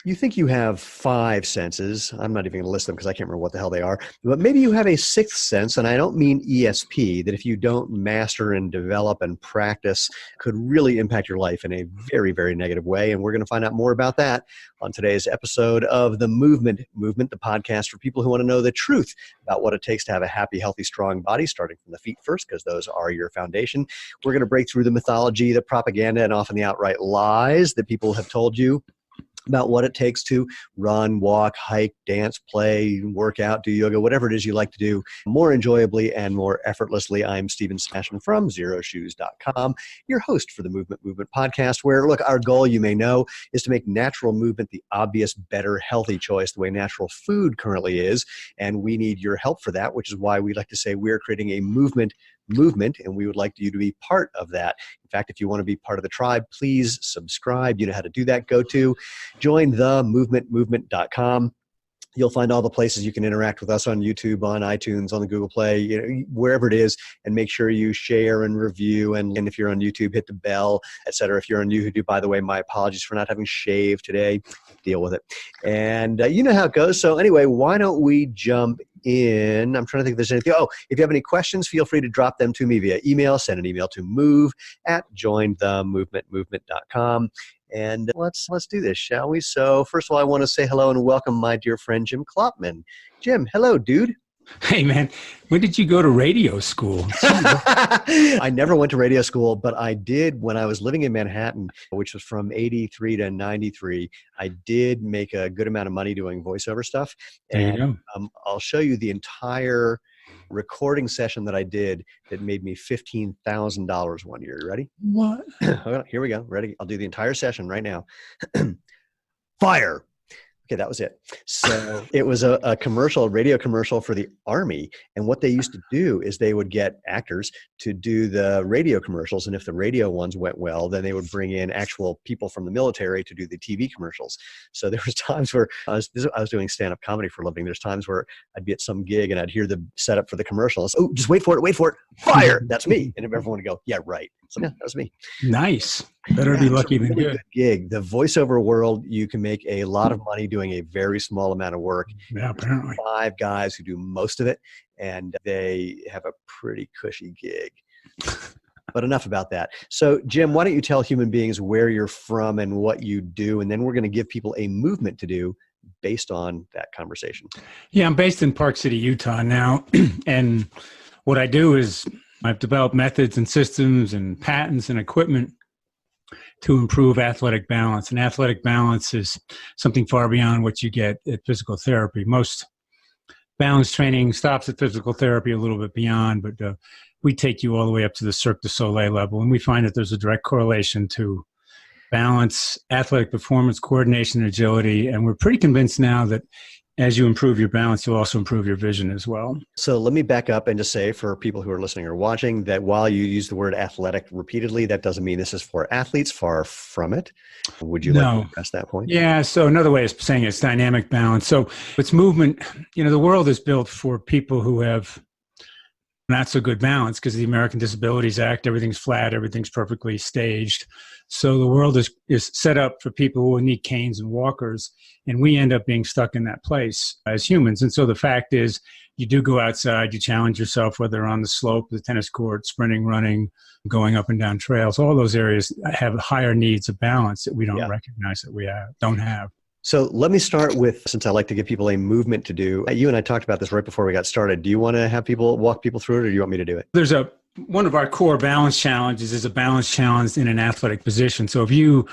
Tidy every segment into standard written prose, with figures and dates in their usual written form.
You think you have five senses. I'm not even going to list them because I can't remember what the hell they are. But maybe you have a sixth sense, and I don't mean ESP, that if you don't master and develop and practice, could really impact your life in a very, very negative way. And we're going to find out more about that on today's episode of The Movement, the podcast for people who want to know the truth about what it takes to have a happy, healthy, strong body, starting from the feet first, because those are your foundation. We're going to break through the mythology, the propaganda, and often the outright lies that people have told you about what it takes to run, walk, hike, dance, play, work out, do yoga, whatever it is you like to do more enjoyably and more effortlessly. I'm Stephen Smashman from ZeroShoes.com, your host for the Movement podcast, where, look, our goal, you may know, is to make natural movement the obvious, better, healthy choice, the way natural food currently is. And we need your help for that, which is why we like to say we're creating a movement, and we would like you to be part of that. In fact, if you want to be part of the tribe, please subscribe. You know how to do that. Go to jointhemovement.com. You'll find all the places you can interact with us on YouTube, on iTunes, on the Google Play, wherever it is, and make sure you share and review. And if you're on YouTube, hit the bell, etc. If you're on YouTube, by the way, my apologies for not having shaved today. Deal with it. And you know how it goes. So anyway, why don't we jump in? I'm trying to think if there's anything. Oh, if you have any questions, feel free to drop them to me via email. Send an email to move@jointhemovement.com. And let's do this, shall we? So first of all, I want to say hello and welcome my dear friend, Jim Klopman. Jim, hello, dude. Hey, man, when did you go to radio school? I never went to radio school, but I did when I was living in Manhattan, which was from 83 to 93. I did make a good amount of money doing voiceover stuff. And I'll show you the entire recording session that I did that made me $15,000 one year. You ready? What? Here we go. Ready? I'll do the entire session right now. Fire. Okay, that was it. So it was a commercial, a radio commercial for the Army. And what they used to do is they would get actors to do the radio commercials. And if the radio ones went well, then they would bring in actual people from the military to do the TV commercials. So there was times where I was doing stand-up comedy for a living. There's times where I'd be at some gig and I'd hear the setup for the commercial. Oh, just wait for it. Fire. That's me. And everyone would go, yeah, right. So yeah, that was me. Nice. Better be lucky than good. Gig. The voiceover world, you can make a lot of money doing a very small amount of work. Yeah, apparently. 5 guys who do most of it, and they have a pretty cushy gig. But enough about that. So, Jim, why don't you tell human beings where you're from and what you do, and then we're going to give people a movement to do based on that conversation. Yeah, I'm based in Park City, Utah now, and what I do is I've developed methods and systems and patents and equipment to improve athletic balance. And athletic balance is something far beyond what you get at physical therapy. Most balance training stops at physical therapy a little bit beyond, but we take you all the way up to the Cirque du Soleil level. And we find that there's a direct correlation to balance, athletic performance, coordination, agility. And we're pretty convinced now that as you improve your balance, you'll also improve your vision as well. So let me back up and just say for people who are listening or watching that while you use the word athletic repeatedly, that doesn't mean this is for athletes. Far from it. Would you like to address that point? Yeah. So another way of saying it's dynamic balance. So it's movement. The world is built for people who have not so good balance because of the American Disabilities Act. Everything's flat. Everything's perfectly staged. So the world is set up for people who need canes and walkers, and we end up being stuck in that place as humans. And so the fact is, you do go outside, you challenge yourself, whether on the slope, the tennis court, sprinting, running, going up and down trails. All those areas have higher needs of balance that we don't recognize that we don't have. So let me start with, since I like to give people a movement to do, you and I talked about this right before we got started. Do you want to have people walk people through it, or do you want me to do it? There's one of our core balance challenges is a balance challenge in an athletic position. So if you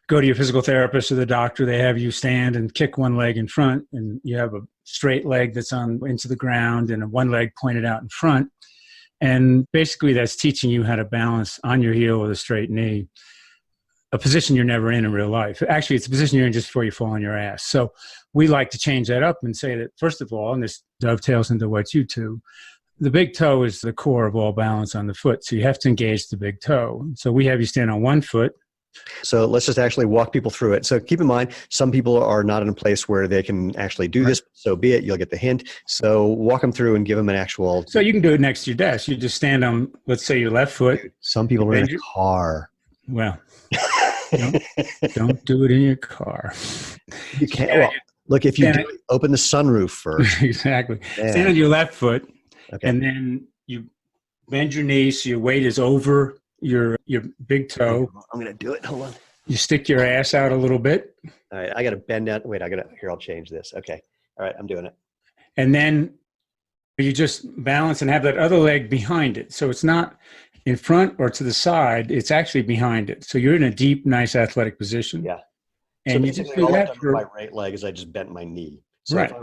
go to your physical therapist or the doctor, they have you stand and kick one leg in front, and you have a straight leg that's on into the ground and one leg pointed out in front. And basically that's teaching you how to balance on your heel with a straight knee, a position you're never in real life. Actually, it's a position you're in just before you fall on your ass. So we like to change that up and say that, first of all, and this dovetails into what you do, the big toe is the core of all balance on the foot. So you have to engage the big toe. So we have you stand on one foot. So let's just actually walk people through it. So keep in mind, some people are not in a place where they can actually do this. So be it, you'll get the hint. So walk them through and give them an actual. So you can do it next to your desk. You just stand on, let's say, your left foot. Some people are in a car. Well, don't do it in your car. You can't. Well, look, if you open the sunroof first. Exactly. Man. Stand on your left foot, Okay. and then you bend your knees so your weight is over your big toe. I'm going to do it. Hold on. You stick your ass out a little bit. All right. I got to bend down. Wait, here, I'll change this. Okay. All right. I'm doing it. And then you just balance and have that other leg behind it. So it's not in front or to the side. It's actually behind it. So you're in a deep, nice athletic position. Yeah. And so you just do that for my right leg is I just bent my knee. So right.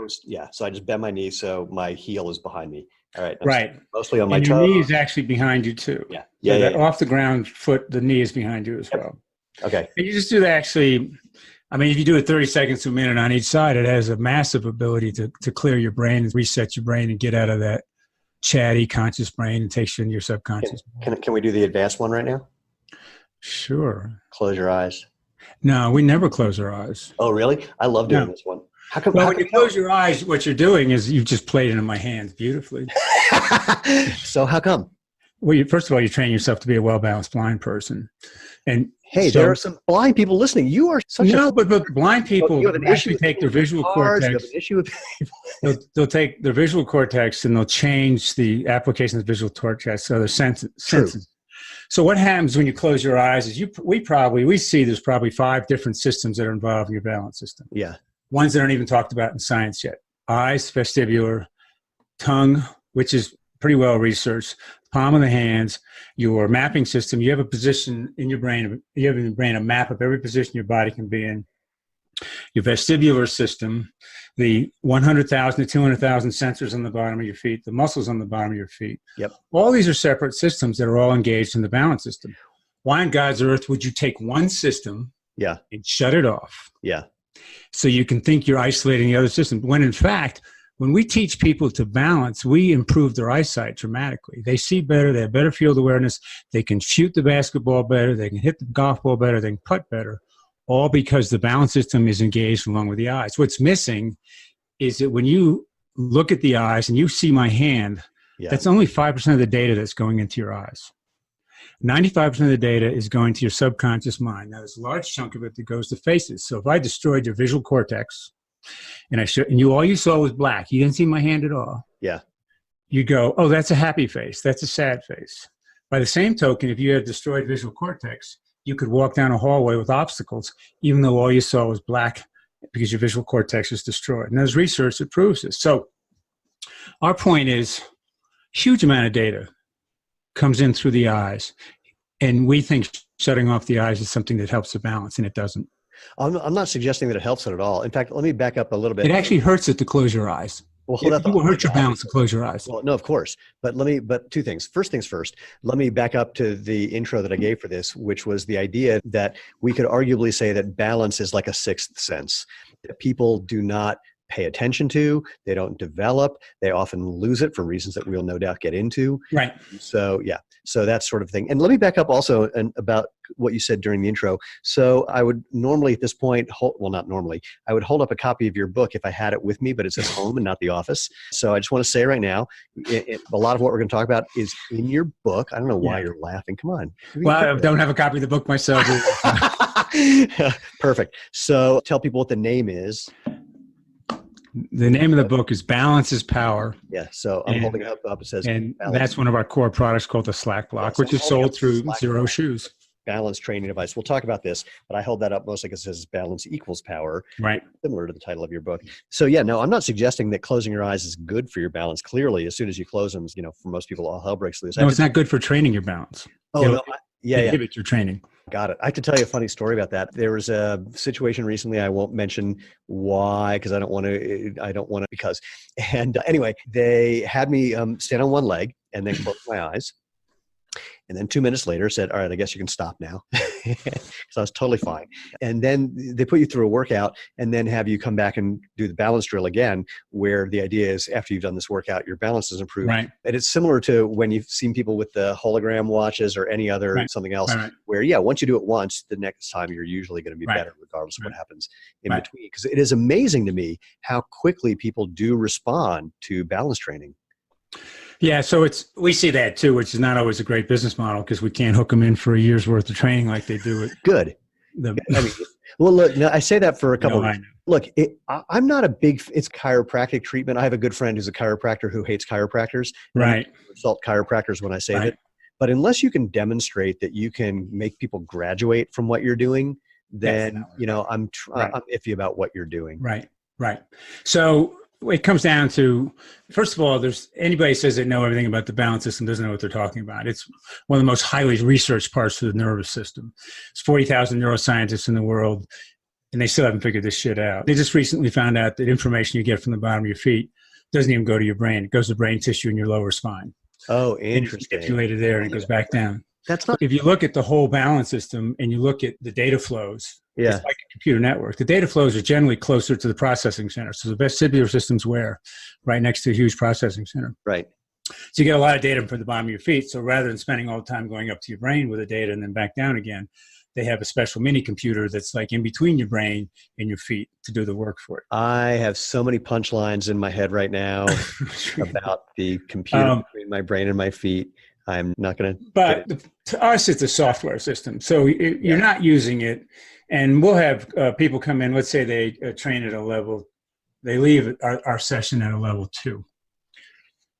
So I just bent my knee so my heel is behind me. All right. Right. Mostly on my and toes. your knee is actually behind you too. Yeah. So that off the ground foot, the knee is behind you as well. Okay. And you just do that actually. I mean, if you do it 30 seconds to a minute on each side, it has a massive ability to clear your brain and reset your brain and get out of that chatty conscious brain and takes you into your subconscious. Can we do the advanced one right now? Sure. Close your eyes. No, we never close our eyes. Oh, really? I love doing this one. How come? Well, when you close your eyes, what you're doing is you've just played it in my hands beautifully. So how come? Well, first of all, you train yourself to be a well-balanced blind person. And hey, there are some blind people listening. You are such but blind people actually take their visual cortex. You have an issue with people. They'll take their visual cortex and they'll change the application of the visual cortex to other senses. So what happens when you close your eyes is we see there's probably 5 different systems that are involved in your balance system. Yeah. Ones that aren't even talked about in science yet. Eyes, vestibular, tongue, which is pretty well researched, palm of the hands, your mapping system. You have a position in your brain. You have in your brain a map of every position your body can be in. Your vestibular system, the 100,000 to 200,000 sensors on the bottom of your feet, the muscles on the bottom of your feet. Yep. All these are separate systems that are all engaged in the balance system. Why on God's earth would you take one system and shut it off? Yeah. So you can think you're isolating the other system. When in fact, when we teach people to balance, we improve their eyesight dramatically. They see better, they have better field awareness, they can shoot the basketball better, they can hit the golf ball better, they can putt better, all because the balance system is engaged along with the eyes. What's missing is that when you look at the eyes and you see my hand, that's only 5% of the data that's going into your eyes. 95% of the data is going to your subconscious mind. Now, there's a large chunk of it that goes to faces. So if I destroyed your visual cortex, and all you saw was black, you didn't see my hand at all. Yeah. You go, oh, that's a happy face. That's a sad face. By the same token, if you had destroyed visual cortex, you could walk down a hallway with obstacles, even though all you saw was black because your visual cortex is destroyed. And there's research that proves this. So our point is, huge amount of data comes in through the eyes. And we think shutting off the eyes is something that helps the balance, and it doesn't. I'm not suggesting that it helps it at all. In fact, let me back up a little bit. It actually hurts it to close your eyes. Well, it will hurt your balance to close your eyes. Well, no, of course. But two things. First things first, let me back up to the intro that I gave for this, which was the idea that we could arguably say that balance is like a sixth sense that people do not pay attention to, they don't develop, they often lose it for reasons that we'll no doubt get into. Right. So that sort of thing. And let me back up also about what you said during the intro. So I would normally at this point, not normally, I would hold up a copy of your book if I had it with me, but it's at home and not the office. So I just want to say right now, a lot of what we're going to talk about is in your book. I don't know why you're laughing. Come on. Well, I don't have a copy of the book myself. Perfect. So tell people what the name is. The name of the book is Balance is Power. Yeah, so I'm holding it up. It says, and that's one of our core products called the Slack Block, which is sold through Zero Shoes. Balance training device. We'll talk about this, but I hold that up mostly because it says balance equals power. Right. Similar to the title of your book. So I'm not suggesting that closing your eyes is good for your balance. Clearly, as soon as you close them, for most people, all hell breaks loose. No, it's not good for training your balance. Oh, no. Inhibit your training. Got it. I have to tell you a funny story about that. There was a situation recently. I won't mention why, because I don't want to, and anyway, they had me stand on one leg and then close my eyes. And then 2 minutes later said, all right, I guess you can stop now. So I was totally fine. And then they put you through a workout and then have you come back and do the balance drill again, where the idea is after you've done this workout, your balance is improved. Right. And it's similar to when you've seen people with the hologram watches or any other something else where, once you do it once, the next time you're usually going to be better regardless of what happens in between. Because it is amazing to me how quickly people do respond to balance training. Yeah, so we see that too, which is not always a great business model because we can't hook them in for a year's worth of training like they do it. Good. I mean, well, look, no, I say that for a couple of I reasons. know. Look, I'm not a big, it's chiropractic treatment. I have a good friend who's a chiropractor who hates chiropractors. And I'm Right. going to insult chiropractors when I say Right. that. But unless you can demonstrate that you can make people graduate from what you're doing, then, Definitely. I'm Right. iffy about what you're doing. Right. Right. So it comes down to, first of all, there's anybody says they know everything about the balance system doesn't know what they're talking about. It's one of the most highly researched parts of the nervous system. There's 40,000 neuroscientists in the world, and they still haven't figured this shit out. They just recently found out that information you get from the bottom of your feet doesn't even go to your brain. It goes to brain tissue in your lower spine. Oh, interesting. It's manipulated there and it goes back down. That's not. If you look at the whole balance system and you look at the data flows, Yeah. it's like a computer network. The data flows are generally closer to the processing center. So the vestibular system's where? Right next to a huge processing center. Right. So you get a lot of data from the bottom of your feet. So rather than spending all the time going up to your brain with the data and then back down again, they have a special mini computer that's like in between your brain and your feet to do the work for it. I have so many punchlines in my head right now about the computer between my brain and my feet. I'm not going to. But to us, it's a software system. So you're not using it. And we'll have people come in, let's say they train at a level, they leave our session at a level 2.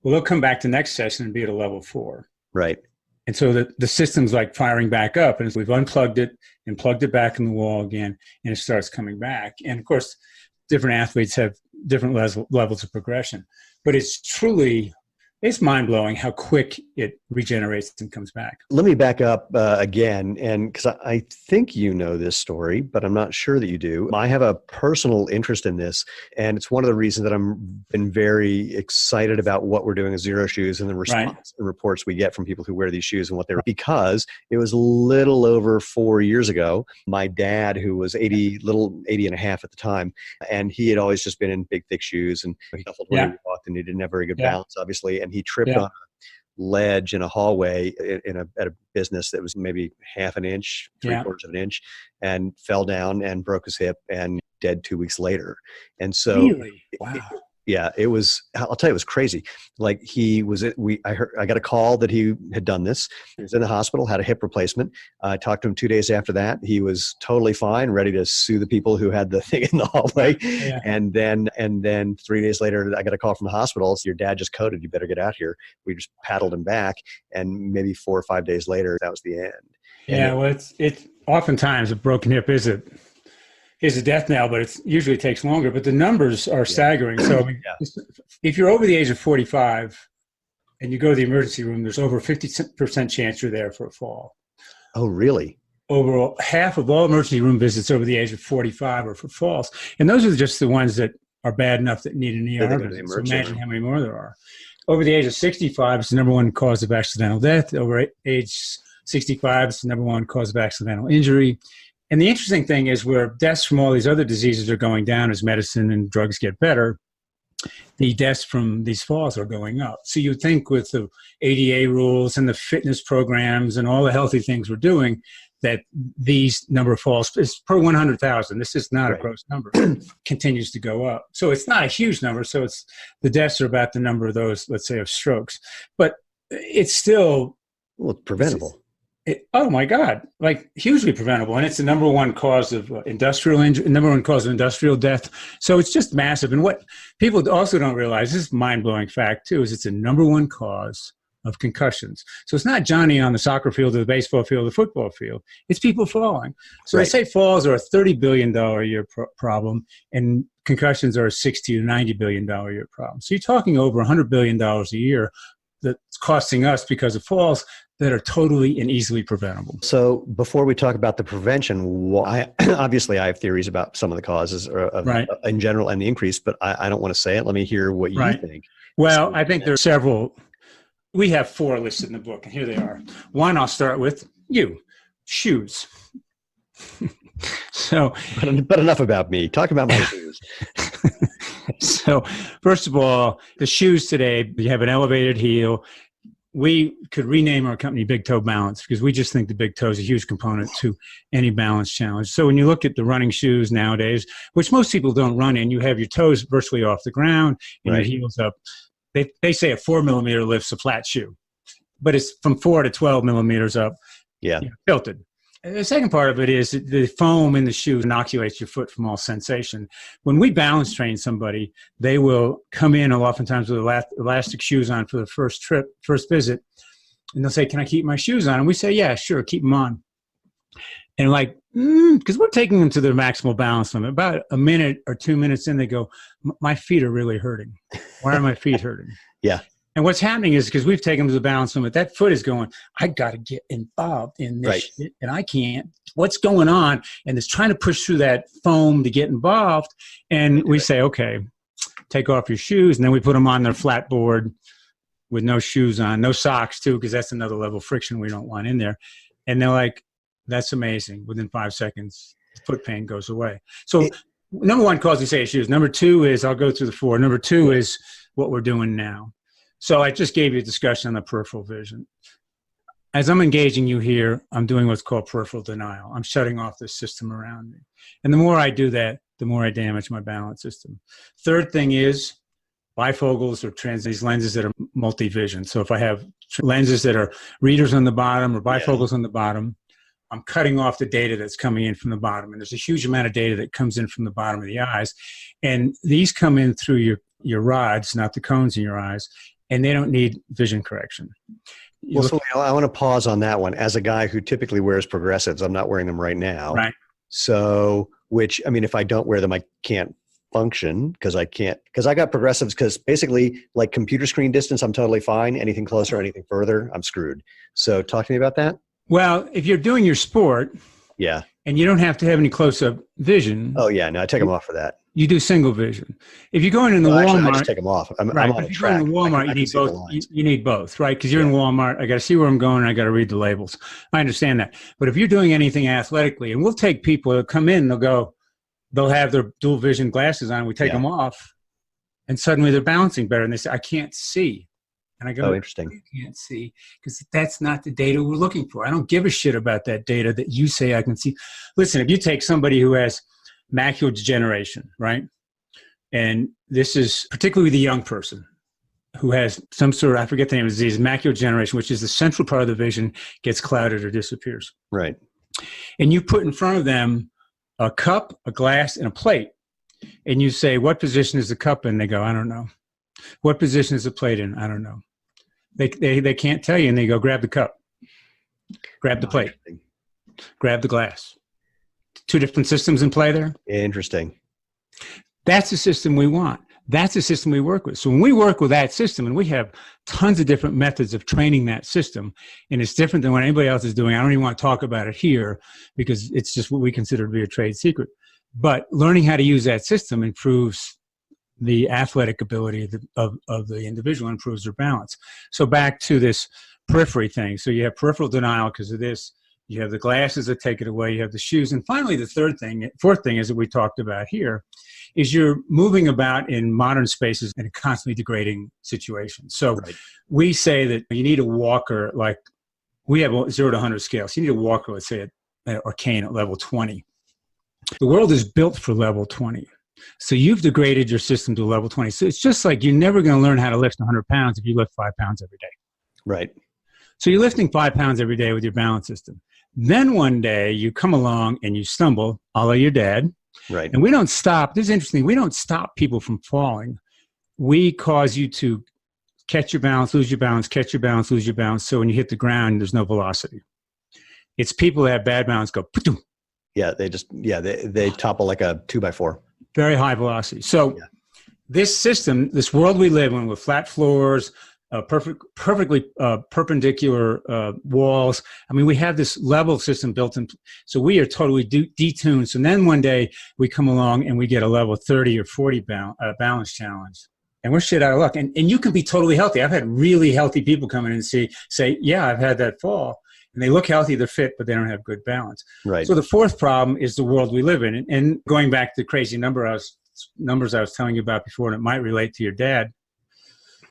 Well, they'll come back to next session and be at a level 4. Right. And so the system's like firing back up, and we've unplugged it and plugged it back in the wall again, and it starts coming back. And of course, different athletes have different levels of progression, but it's mind-blowing how quick it regenerates and comes back. Let me back up again, and because I think you know this story, but I'm not sure that you do. I have a personal interest in this, and it's one of the reasons that I'm been very excited about what we're doing with Zero Shoes and the response and reports we get from people who wear these shoes and what they're, because it was a little over 4 years ago. My dad, who was 80 and a half at the time, and he had always just been in big, thick shoes, and he shuffled when he walked, and he didn't have very good balance, obviously, and he tripped on a ledge in a hallway at a business that was maybe half an inch, 3/4 of an inch, and fell down and broke his hip and dead 2 weeks later. And so, really? Wow. It was, I'll tell you, it was crazy. Like I got a call that he had done this. He was in the hospital, had a hip replacement. I talked to him 2 days after that. He was totally fine, ready to sue the people who had the thing in the hallway. Yeah. And then 3 days later, I got a call from the hospital. So your dad just coded, you better get out here. We just paddled him back. And maybe 4 or 5 days later, that was the end. Yeah, well, it's oftentimes a broken hip is a death knell, but it usually takes longer. But the numbers are staggering. So if you're over the age of 45 and you go to the emergency room, there's over a 50% chance you're there for a fall. Oh, really? Overall, half of all emergency room visits over the age of 45 are for falls. And those are just the ones that are bad enough that need an ER visit. So imagine how many more there are. Over the age of 65, it's the number one cause of accidental death. Over age 65, it's the number one cause of accidental injury. And the interesting thing is where deaths from all these other diseases are going down as medicine and drugs get better, the deaths from these falls are going up. So you'd think with the ADA rules and the fitness programs and all the healthy things we're doing, that these number of falls is per 100,000. This is not a gross number. Continues to go up. So it's not a huge number. So it's the deaths are about the number of those, let's say, of strokes. But it's still... Well, it's preventable. Oh my God, like hugely preventable. And it's the number one cause of industrial injury, number one cause of industrial death. So it's just massive. And what people also don't realize, this is a mind-blowing fact too, is it's the number one cause of concussions. So it's not Johnny on the soccer field or the baseball field or the football field. It's people falling. So they say falls are a $30 billion a year problem and concussions are a $60 to $90 billion a year problem. So you're talking over $100 billion a year that's costing us because of falls that are totally and easily preventable. So before we talk about the prevention, obviously I have theories about some of the causes in general and the increase, but I don't want to say it. Let me hear what you think. Well, I think there are several. We have 4 listed in the book, and here they are. One, I'll start with shoes. But enough about me. Talk about my shoes. So first of all, the shoes today, you have an elevated heel. We could rename our company Big Toe Balance because we just think the big toe is a huge component to any balance challenge. So when you look at the running shoes nowadays, which most people don't run in, you have your toes virtually off the ground and your heels up. They say a 4 millimeter lift's a flat shoe, but it's from 4 to 12 millimeters up, tilted. The second part of it is the foam in the shoe inoculates your foot from all sensation. When we balance train somebody, they will come in oftentimes with elastic shoes on for the first visit, and they'll say, "Can I keep my shoes on?" And we say, "Yeah, sure, keep them on." And like, because we're taking them to their maximal balance limit. About a minute or 2 minutes in, they go, "My feet are really hurting. Why are my feet hurting?" Yeah. And what's happening is because we've taken them to the balance limit, that foot is going, "I got to get involved in this shit, and I can't. What's going on?" And it's trying to push through that foam to get involved. And we say, "Okay, take off your shoes." And then we put them on their flat board with no shoes on, no socks too, because that's another level of friction we don't want in there. And they're like, "That's amazing." Within 5 seconds, foot pain goes away. So number one, cause and say shoes. Number two is, I'll go through the four. Number two is what we're doing now. So I just gave you a discussion on the peripheral vision. As I'm engaging you here, I'm doing what's called peripheral denial. I'm shutting off the system around me. And the more I do that, the more I damage my balance system. Third thing is bifocals or these lenses that are multi-vision. So if I have lenses that are readers on the bottom or bifocals on the bottom, I'm cutting off the data that's coming in from the bottom. And there's a huge amount of data that comes in from the bottom of the eyes. And these come in through your rods, not the cones in your eyes. And they don't need vision correction. Well, so I want to pause on that one. As a guy who typically wears progressives, I'm not wearing them right now. Right. So, which, I mean, if I don't wear them, I can't function because I got progressives because basically like computer screen distance, I'm totally fine. Anything closer, anything further, I'm screwed. So talk to me about that. Well, if you're doing your sport. Yeah. And you don't have to have any close-up vision. Oh, yeah. No, I take them off for that. You do single vision. If you're going in the Walmart, actually, I just take them off. I'm on a if track. You're going to Walmart, you need both. You need both, right? Because you're in Walmart. I got to see where I'm going. I got to read the labels. I understand that. But if you're doing anything athletically, and we'll take people that come in, they'll have their dual vision glasses on. We take them off, and suddenly they're balancing better. And they say, "I can't see." And I go, "Oh, interesting. You can't see because that's not the data we're looking for. I don't give a shit about that data that you say I can see." Listen, if you take somebody who has macular degeneration, right? And this is particularly the young person who has some sort of, I forget the name of the disease, macular degeneration, which is the central part of the vision gets clouded or disappears. Right. And you put in front of them a cup, a glass, and a plate. And you say, "What position is the cup in?" They go, "I don't know." "What position is the plate in?" "I don't know." They can't tell you, and they go, "Grab the cup, grab the plate, grab the glass." Two different systems in play there. Interesting. That's the system we want. That's the system we work with. So when we work with that system, and we have tons of different methods of training that system, and it's different than what anybody else is doing. I don't even want to talk about it here because it's just what we consider to be a trade secret. But learning how to use that system improves the athletic ability of the individual, improves their balance. So back to this periphery thing. So you have peripheral denial because of this. You have the glasses that take it away. You have the shoes. And finally, the fourth thing is that we talked about here is you're moving about in modern spaces in a constantly degrading situation. So we say that you need a walker, like we have a 0 to 100 scale. So you need a walker, let's say, or cane at level 20. The world is built for level 20. So you've degraded your system to level 20. So it's just like you're never going to learn how to lift 100 pounds if you lift 5 pounds every day. Right. So you're lifting 5 pounds every day with your balance system. Then one day you come along and you stumble, a la your dad. Right. And we don't stop. This is interesting. We don't stop people from falling. We cause you to catch your balance, lose your balance, catch your balance, lose your balance. So when you hit the ground, there's no velocity. It's people that have bad balance go, poof. Yeah, they topple like a 2x4. Very high velocity. So this system, this world we live in with flat floors, perfectly perpendicular walls. I mean, we have this level system built in. So we are totally detuned. So then one day we come along and we get a level 30 or 40 balance challenge. And we're shit out of luck. And you can be totally healthy. I've had really healthy people come in and say, yeah, I've had that fall. And they look healthy, they're fit, but they don't have good balance. Right. So the fourth problem is the world we live in. And going back to the crazy numbers I was telling you about before, and it might relate to your dad.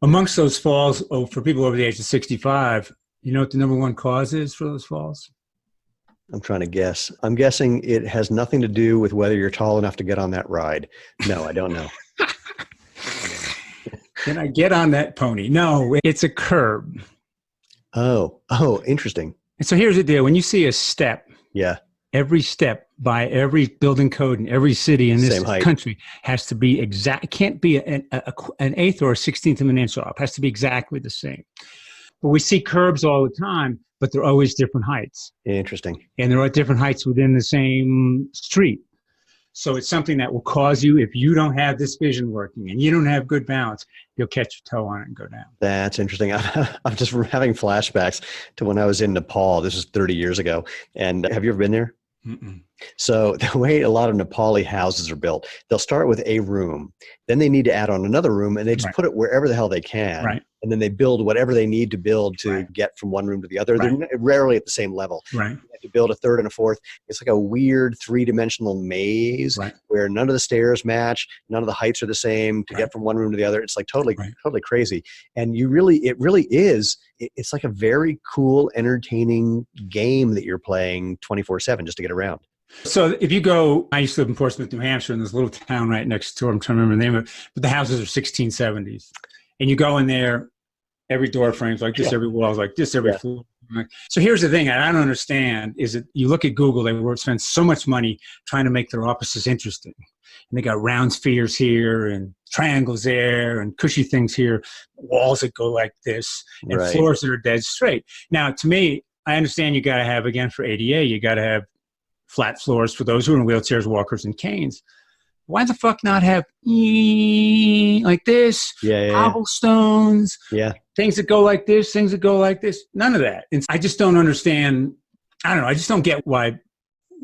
Amongst those falls, for people over the age of 65, you know what the number one cause is for those falls? I'm trying to guess. I'm guessing it has nothing to do with whether you're tall enough to get on that ride. No, I don't know. Can I get on that pony? No, it's a curb. Oh, interesting. And so here's the deal. When you see a step, Yeah. Every step by every building code in every city in this Same height. country has to be exact. It can't be an eighth or a 16th of an inch off. It has to be exactly the same. But we see curbs all the time, but they're always different heights. Interesting. And there are different heights within the same street. So it's something that will cause you, if you don't have this vision working and you don't have good balance, you'll catch your toe on it and go down. That's interesting. I'm just having flashbacks to when I was in Nepal. This was 30 years ago. And have you ever been there? Mm-mm. So the way a lot of Nepali houses are built, they'll start with a room, then they need to add on another room, and they just put it wherever the hell they can. Right. And then they build whatever they need to build to get from one room to the other. Right. They're rarely at the same level. Right. You have to build a third and a fourth. It's like a weird three-dimensional maze where none of the stairs match, none of the heights are the same to get from one room to the other. It's like totally crazy. And it really is. It's like a very cool, entertaining game that you're playing 24/7 just to get around. So if you go, I used to live in Portsmouth, New Hampshire, and there's a little town right next door. I'm trying to remember the name of it, but the houses are 1670s. And you go in there, every door frame's like this, every wall's like this, every floor. So here's the thing I don't understand is that you look at Google, they spend so much money trying to make their offices interesting. And they got round spheres here and triangles there and cushy things here, walls that go like this, and floors that are dead straight. Now, to me, I understand you got to have, again, for ADA, you got to have flat floors for those who are in wheelchairs, walkers, and canes. Why the fuck not have like this, cobblestones, things that go like this, things that go like this? None of that. And I just don't understand. I don't know. I just don't get why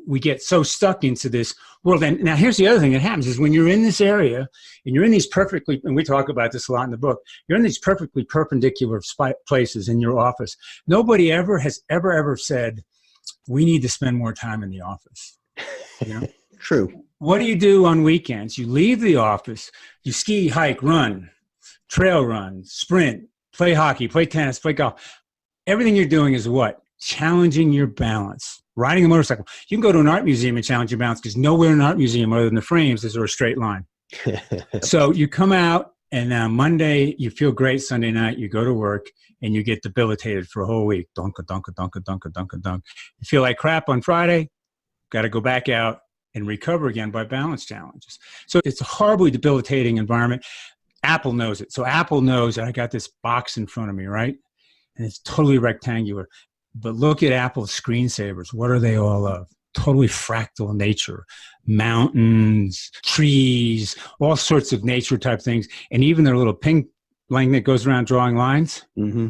we get so stuck into this world. And now here's the other thing that happens is when you're in this area and you're in these perfectly, and we talk about this a lot in the book, you're in these perfectly perpendicular places in your office. Nobody has ever said, we need to spend more time in the office. You know? True. What do you do on weekends? You leave the office, you ski, hike, run, trail run, sprint, play hockey, play tennis, play golf. Everything you're doing is what? Challenging your balance. Riding a motorcycle. You can go to an art museum and challenge your balance because nowhere in an art museum other than the frames is there a straight line. So you come out and Monday you feel great, Sunday night you go to work and you get debilitated for a whole week. Dunka, dunka, dunka, dunka, dunka, dunk. You feel like crap on Friday, got to go back out and recover again by balance challenges. So it's a horribly debilitating environment. Apple knows it. So Apple knows that I got this box in front of me, right? And it's totally rectangular. But look at Apple's screensavers. What are they all of? Totally fractal nature, mountains, trees, all sorts of nature type things. And even their little ping line that goes around drawing lines. Mm-hmm.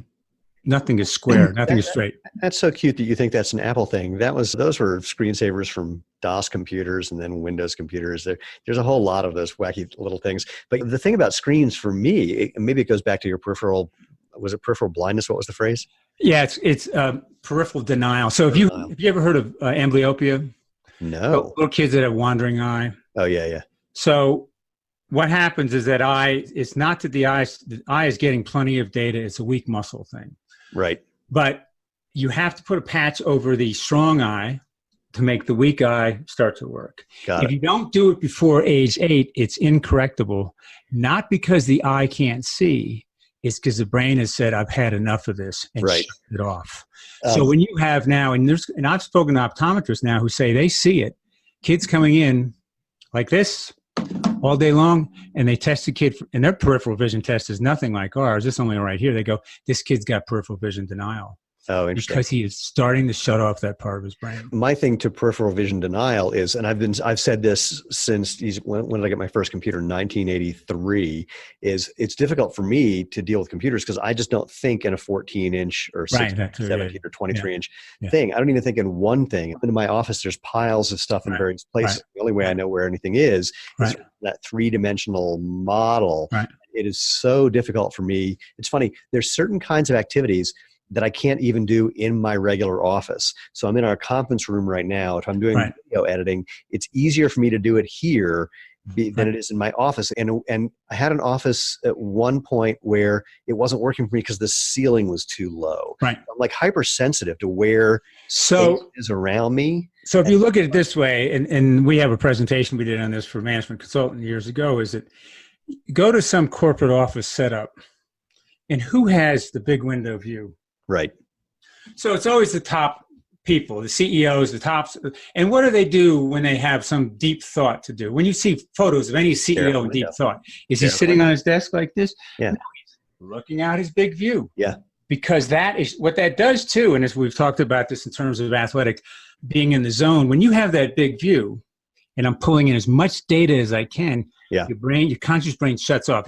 Nothing is square. Nothing is straight. That's so cute that you think that's an Apple thing. Those were screensavers from DOS computers and then Windows computers. There's a whole lot of those wacky little things. But the thing about screens for me, maybe it goes back to your peripheral. Was it peripheral blindness? What was the phrase? Yeah, it's peripheral denial. So have you ever heard of amblyopia? No. Little kids that have wandering eye. Oh yeah. So what happens is that it's not that the eye is getting plenty of data. It's a weak muscle thing. Right. But you have to put a patch over the strong eye to make the weak eye start to work. If you don't do it before age 8, it's incorrectable. Not because the eye can't see. It's because the brain has said, I've had enough of this and shut it off. So when you have now, and I've spoken to optometrists now who say they see it, kids coming in like this all day long, and they test the kid, and their peripheral vision test is nothing like ours. It's only right here. They go, this kid's got peripheral vision denial. Oh, interesting. Because he is starting to shut off that part of his brain. My thing to peripheral vision denial is, and I've said this since when did I get my first computer? 1983. Is it's difficult for me to deal with computers because I just don't think in a 14-inch or 16, 17 or 23-inch thing. I don't even think in one thing. In my office, there's piles of stuff in various places. The only way I know where anything is that three-dimensional model. It is so difficult for me. It's funny. There's certain kinds of activities that I can't even do in my regular office. So I'm in our conference room right now. If I'm doing video editing, it's easier for me to do it here than it is in my office. And I had an office at one point where it wasn't working for me because the ceiling was too low. I'm like hypersensitive to where space is around me. So if you look at it this way, and we have a presentation we did on this for Management Consultant years ago, is that go to some corporate office setup, and who has the big window view? Right. So it's always the top people, the CEOs, the tops. And what do they do when they have some deep thought to do? When you see photos of any CEO in deep thought, is he sitting on his desk like this? Yeah. No, he's looking out his big view. Yeah. Because that is what that does too. And as we've talked about this in terms of athletics, being in the zone, when you have that big view, and I'm pulling in as much data as I can, yeah. Your conscious brain shuts off.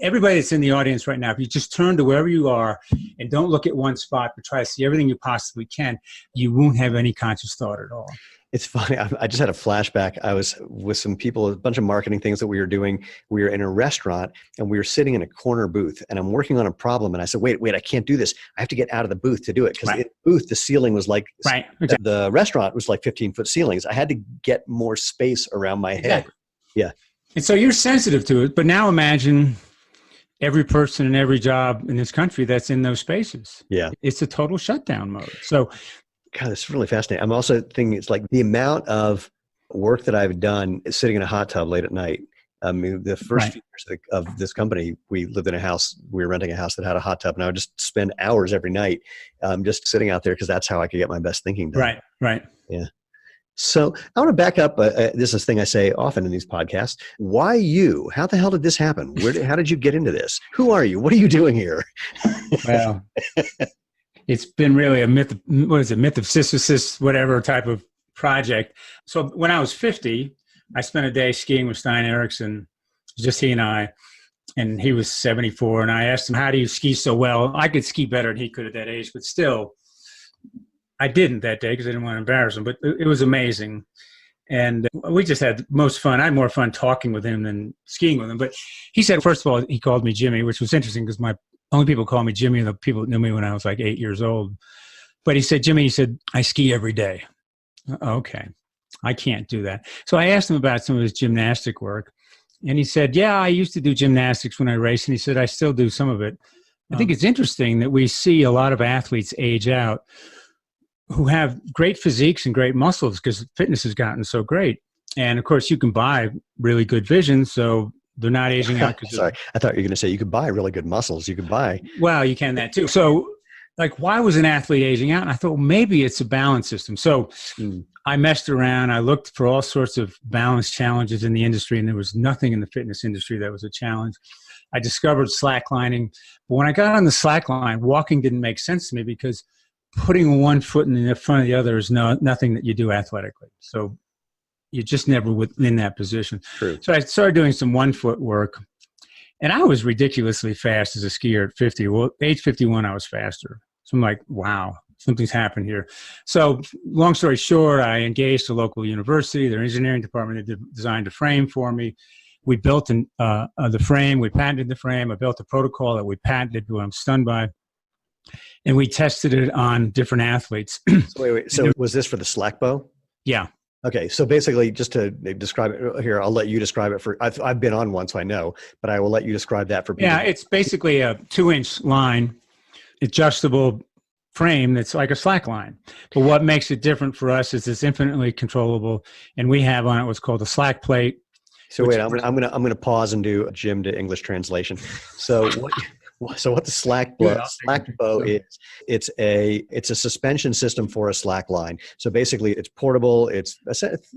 Everybody that's in the audience right now, if you just turn to wherever you are and don't look at one spot, but try to see everything you possibly can, you won't have any conscious thought at all. It's funny. I just had a flashback. I was with some people, a bunch of marketing things that we were doing. We were in a restaurant and we were sitting in a corner booth and I'm working on a problem. And I said, wait, I can't do this. I have to get out of the booth to do it. Because in the booth, the ceiling was like, exactly. The restaurant was like 15-foot ceilings. I had to get more space around my head. Exactly. Yeah. And so you're sensitive to it. But now imagine every person in every job in this country that's in those spaces. Yeah. It's a total shutdown mode. So God, it's really fascinating. I'm also thinking it's like the amount of work that I've done is sitting in a hot tub late at night. I mean, the first few years of this company, we lived in a house, we were renting a house that had a hot tub, and I would just spend hours every night just sitting out there because that's how I could get my best thinking done. Right. Yeah. So I want to back up. This is a thing I say often in these podcasts. Why you? How the hell did this happen? How did you get into this? Who are you? What are you doing here? Well, it's been really a myth. What is it? Myth of Sisyphus, whatever type of project. So when I was 50, I spent a day skiing with Stein Eriksen, just he and I, and he was 74. And I asked him, how do you ski so well? I could ski better than he could at that age, but still, I didn't that day because I didn't want to embarrass him, but it was amazing. And we just had the most fun. I had more fun talking with him than skiing with him. But he said, first of all, he called me Jimmy, which was interesting because my only people call me Jimmy are the people that knew me when I was like 8 years old. But he said, Jimmy, I ski every day. Okay, I can't do that. So I asked him about some of his gymnastic work. And he said, yeah, I used to do gymnastics when I raced. And he said, I still do some of it. I think it's interesting that we see a lot of athletes age out who have great physiques and great muscles because fitness has gotten so great. And of course, you can buy really good vision. So they're not aging out. Sorry, I thought you were going to say you could buy really good muscles. You could buy. Well, you can that too. So like, why was an athlete aging out? And I thought, well, maybe it's a balance system. So I messed around. I looked for all sorts of balance challenges in the industry, and there was nothing in the fitness industry that was a challenge. I discovered slacklining. But when I got on the slackline, walking didn't make sense to me because putting one foot in the front of the other is nothing that you do athletically. So you're just never within that position. True. So I started doing some 1 foot work, and I was ridiculously fast as a skier at 50. Well, age 51, I was faster. So I'm like, wow, something's happened here. So long story short, I engaged a local university, their engineering department. They designed a frame for me. We built the frame. We patented the frame. I built a protocol that we patented, who I'm stunned by. And we tested it on different athletes. So wait. So was this for the slack bow? Yeah. Okay. So basically, just to describe it here, I'll let you describe it I've been on one, so I know, but I will let you describe that for people. Yeah. It's basically a 2-inch line, adjustable frame that's like a slack line. But what makes it different for us is it's infinitely controllable. And we have on it what's called a slack plate. So wait, I'm gonna pause and do a Jim to English translation. So what the slack bow is, it's a suspension system for a slack line. So basically it's portable. It's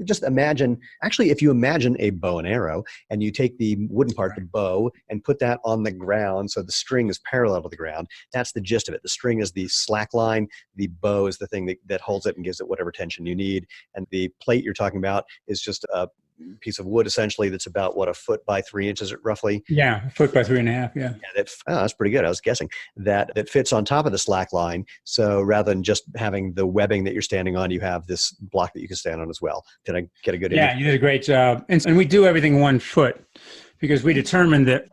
just imagine, actually, if you imagine a bow and arrow and you take the wooden part, the bow, and put that on the ground. So the string is parallel to the ground. That's the gist of it. The string is the slack line. The bow is the thing that holds it and gives it whatever tension you need. And the plate you're talking about is just a piece of wood essentially that's about 1 foot by 3 inches roughly. Yeah, 1 foot by 3.5. Yeah. That's pretty good. I was guessing that fits on top of the slack line. So rather than just having the webbing that you're standing on, you have this block that you can stand on as well. Did I get a good image? Yeah, you did a great job. And we do everything 1 foot because we determined that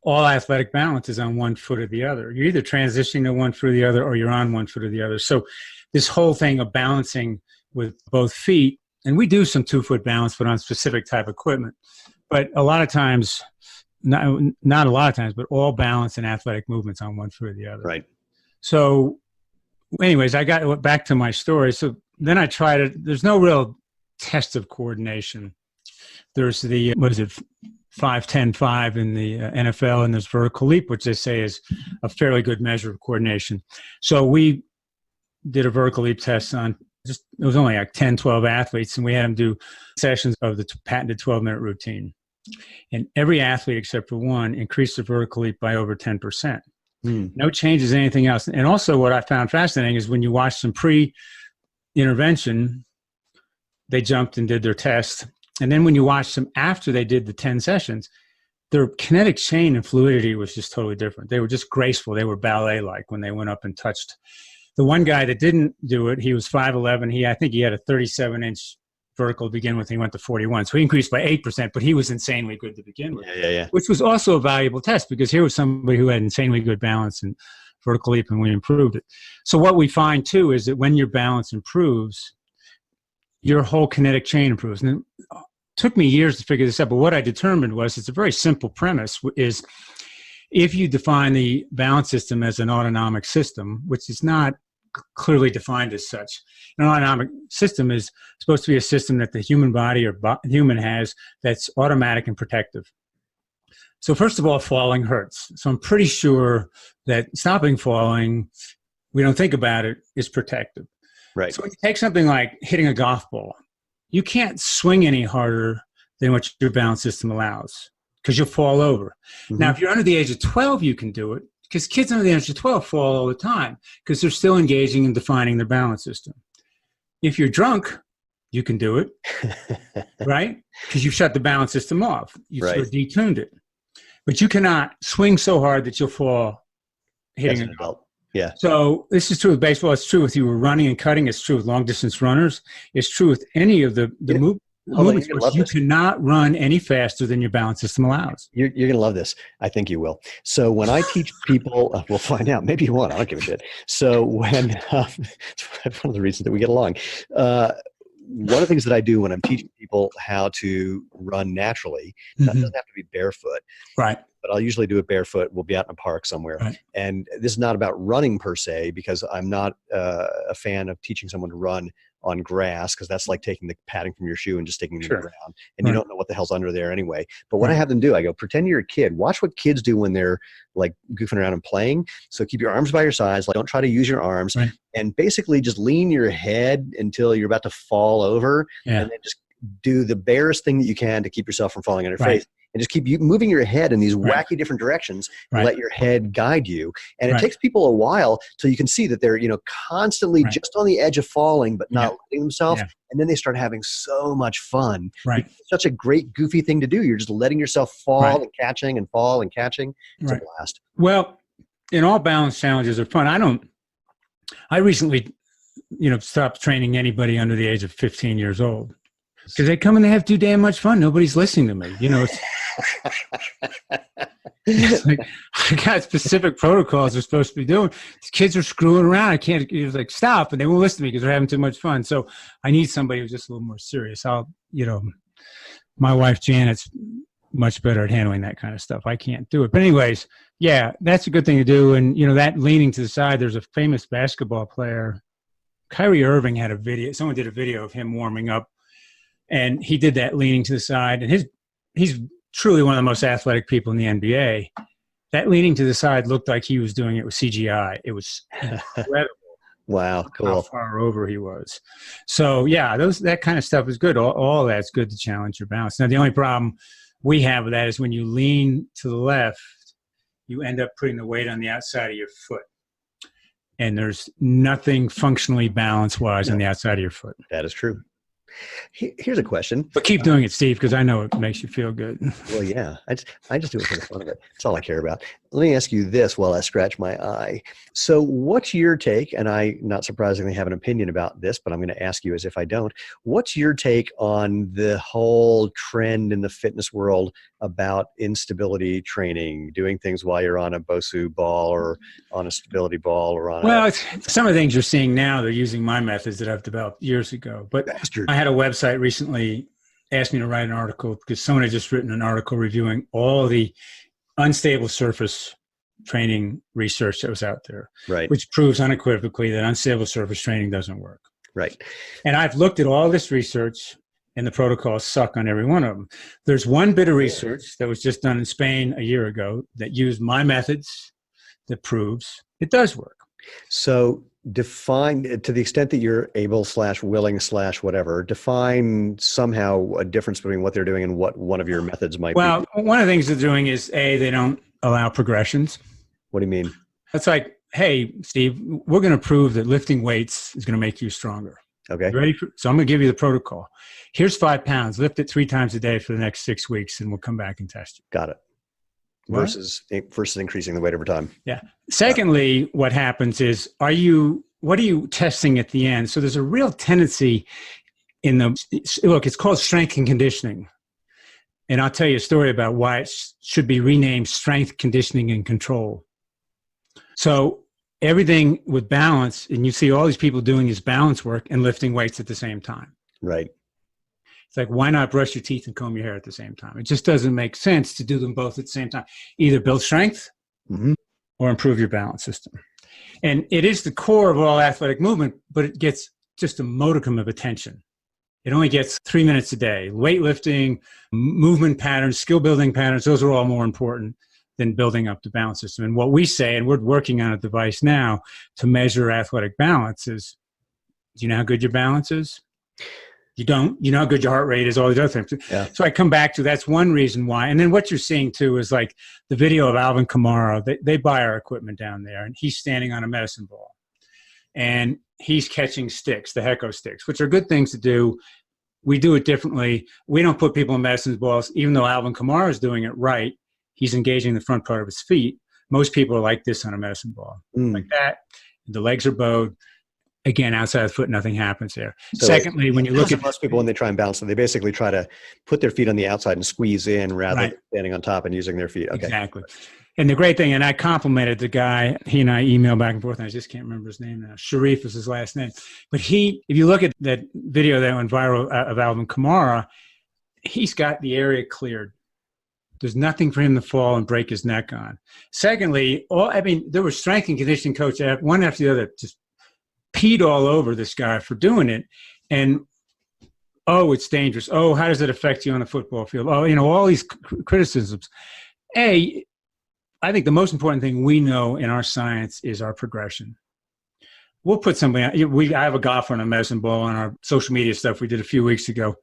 all athletic balance is on 1 foot or the other. You're either transitioning to 1 foot or the other, or you're on 1 foot or the other. So this whole thing of balancing with both feet, and we do some 2 foot balance, but on specific type equipment. But a lot of times, not a lot of times, but all balance and athletic movements on 1 foot or the other. Right. So anyways, I got back to my story. So then I tried it. There's no real test of coordination. There's the, 5-10-5 in the NFL, and there's vertical leap, which they say is a fairly good measure of coordination. So we did a vertical leap test on it was only like 10, 12 athletes, and we had them do sessions of the patented 12-minute routine. And every athlete except for one increased their vertical leap by over 10%. No changes in anything else. And also what I found fascinating is when you watch some pre-intervention, they jumped and did their test. And then when you watch them after they did the 10 sessions, their kinetic chain and fluidity was just totally different. They were just graceful. They were ballet-like when they went up and touched. The one guy that didn't do it, he was 5'11". I think he had a 37-inch vertical to begin with. He went to 41. So he increased by 8%, but he was insanely good to begin with, which was also a valuable test because here was somebody who had insanely good balance and vertical leap, and we improved it. So what we find, too, is that when your balance improves, your whole kinetic chain improves. And it took me years to figure this out, but what I determined was it's a very simple premise, is if you define the balance system as an autonomic system, which is not clearly defined as such. An autonomic system is supposed to be a system that the human body or human has that's automatic and protective. So first of all, falling hurts. So I'm pretty sure that stopping falling, we don't think about it, is protective. Right. So when you take something like hitting a golf ball, you can't swing any harder than what your balance system allows because you'll fall over. Now, if you're under the age of 12, you can do it, because kids under the age of 12 fall all the time because they're still engaging in defining their balance system. If you're drunk, you can do it, right? Because you've shut the balance system off. You've sort of detuned it. But you cannot swing so hard that you'll fall hitting a golf. Yeah. So this is true with baseball. It's true with you were running and cutting. It's true with long distance runners. It's true with any of the movements. You cannot run any faster than your balance system allows. You're going to love this. I think you will. So when I teach people, we'll find out. Maybe you won't. I don't give a shit. So when it's one of the reasons that we get along. One of the things that I do when I'm teaching people how to run naturally, it doesn't have to be barefoot. Right. But I'll usually do it barefoot. We'll be out in a park somewhere. Right. And this is not about running per se, because I'm not a fan of teaching someone to run on grass, because that's like taking the padding from your shoe and just sticking it in the ground. And you don't know what the hell's under there anyway. But what I have them do, I go, pretend you're a kid. Watch what kids do when they're like goofing around and playing. So keep your arms by your sides. Like, don't try to use your arms. Right. And basically just lean your head until you're about to fall over. Yeah. And then just do the barest thing that you can to keep yourself from falling on your face. And just keep moving your head in these wacky different directions and let your head guide you. And it takes people a while till you can see that they're, constantly just on the edge of falling, but not letting themselves. Yeah. And then they start having so much fun. Right. It's such a great, goofy thing to do. You're just letting yourself fall and catching and fall and catching. It's a blast. Well, all balance challenges are fun. I recently, stopped training anybody under the age of 15 years old. Because they come and they have too damn much fun. Nobody's listening to me. It's like, I got specific protocols they're supposed to be doing. These kids are screwing around. I can't, it's like, stop. And they won't listen to me because they're having too much fun. So I need somebody who's just a little more serious. My wife, Janet's much better at handling that kind of stuff. I can't do it. But anyways, yeah, that's a good thing to do. And, that leaning to the side, there's a famous basketball player. Kyrie Irving had a video. Someone did a video of him warming up. And he did that leaning to the side. And he's truly one of the most athletic people in the NBA. That leaning to the side looked like he was doing it with CGI. It was incredible. Wow, cool. How far over he was. So, yeah, that kind of stuff is good. All that's good to challenge your balance. Now, the only problem we have with that is when you lean to the left, you end up putting the weight on the outside of your foot. And there's nothing functionally balance-wise on the outside of your foot. That is true. Here's a question. But keep doing it, Steve, because I know it makes you feel good. Well, yeah. I just do it for the fun of it. That's all I care about. Let me ask you this while I scratch my eye. So what's your take, and I, not surprisingly, have an opinion about this, but I'm going to ask you as if I don't. What's your take on the whole trend in the fitness world about instability training, doing things while you're on a BOSU ball or on a stability ball or on some of the things you're seeing now, they're using my methods that I've developed years ago. But I had a website recently asked me to write an article because someone had just written an article reviewing all the unstable surface training research that was out there, which proves unequivocally that unstable surface training doesn't work. Right. And I've looked at all this research, and the protocols suck on every one of them. There's one bit of research that was just done in Spain a year ago that used my methods that proves it does work. So define, to the extent that you're able / willing / whatever, define somehow a difference between what they're doing and what one of your methods might be. Well, one of the things they're doing is they don't allow progressions. What do you mean? It's like, hey, Steve, we're going to prove that lifting weights is going to make you stronger. Okay. You ready? So I'm going to give you the protocol. Here's 5 pounds. Lift it 3 times a day for the next 6 weeks, and we'll come back and test you. Got it. Versus increasing the weight over time. Yeah. Secondly, what happens is, what are you testing at the end? So there's a real tendency it's called strength and conditioning. And I'll tell you a story about why it should be renamed strength, conditioning, and control. So everything with balance, and you see all these people doing this balance work and lifting weights at the same time. Right. It's like, why not brush your teeth and comb your hair at the same time? It just doesn't make sense to do them both at the same time. Either build strength or improve your balance system. And it is the core of all athletic movement, but it gets just a modicum of attention. It only gets 3 minutes a day. Weightlifting, movement patterns, skill building patterns, those are all more important than building up the balance system. And what we say, and we're working on a device now to measure athletic balance, is, do you know how good your balance is? You don't. You know how good your heart rate is, all these other things. Yeah. So I come back to, that's one reason why. And then what you're seeing too is like the video of Alvin Kamara. They buy our equipment down there, and he's standing on a medicine ball. And he's catching sticks, the Hecko sticks, which are good things to do. We do it differently. We don't put people in medicine balls, even though Alvin Kamara is doing it right. He's engaging the front part of his feet. Most people are like this on a medicine ball, like that. The legs are bowed. Again, outside the foot, nothing happens there. So secondly, when you look at most people, when they try and balance, they basically try to put their feet on the outside and squeeze in rather than standing on top and using their feet. Okay. Exactly. And the great thing, and I complimented the guy, he and I emailed back and forth, and I just can't remember his name now. Sharif is his last name. But if you look at that video that went viral of Alvin Kamara, he's got the area cleared. There's nothing for him to fall and break his neck on. Secondly, there were strength and conditioning coaches, one after the other, just peed all over this guy for doing it. And, oh, it's dangerous. Oh, how does it affect you on the football field? Oh, all these criticisms. I think the most important thing we know in our science is our progression. We'll put somebody, I have a golfer on a medicine ball on our social media stuff we did a few weeks ago.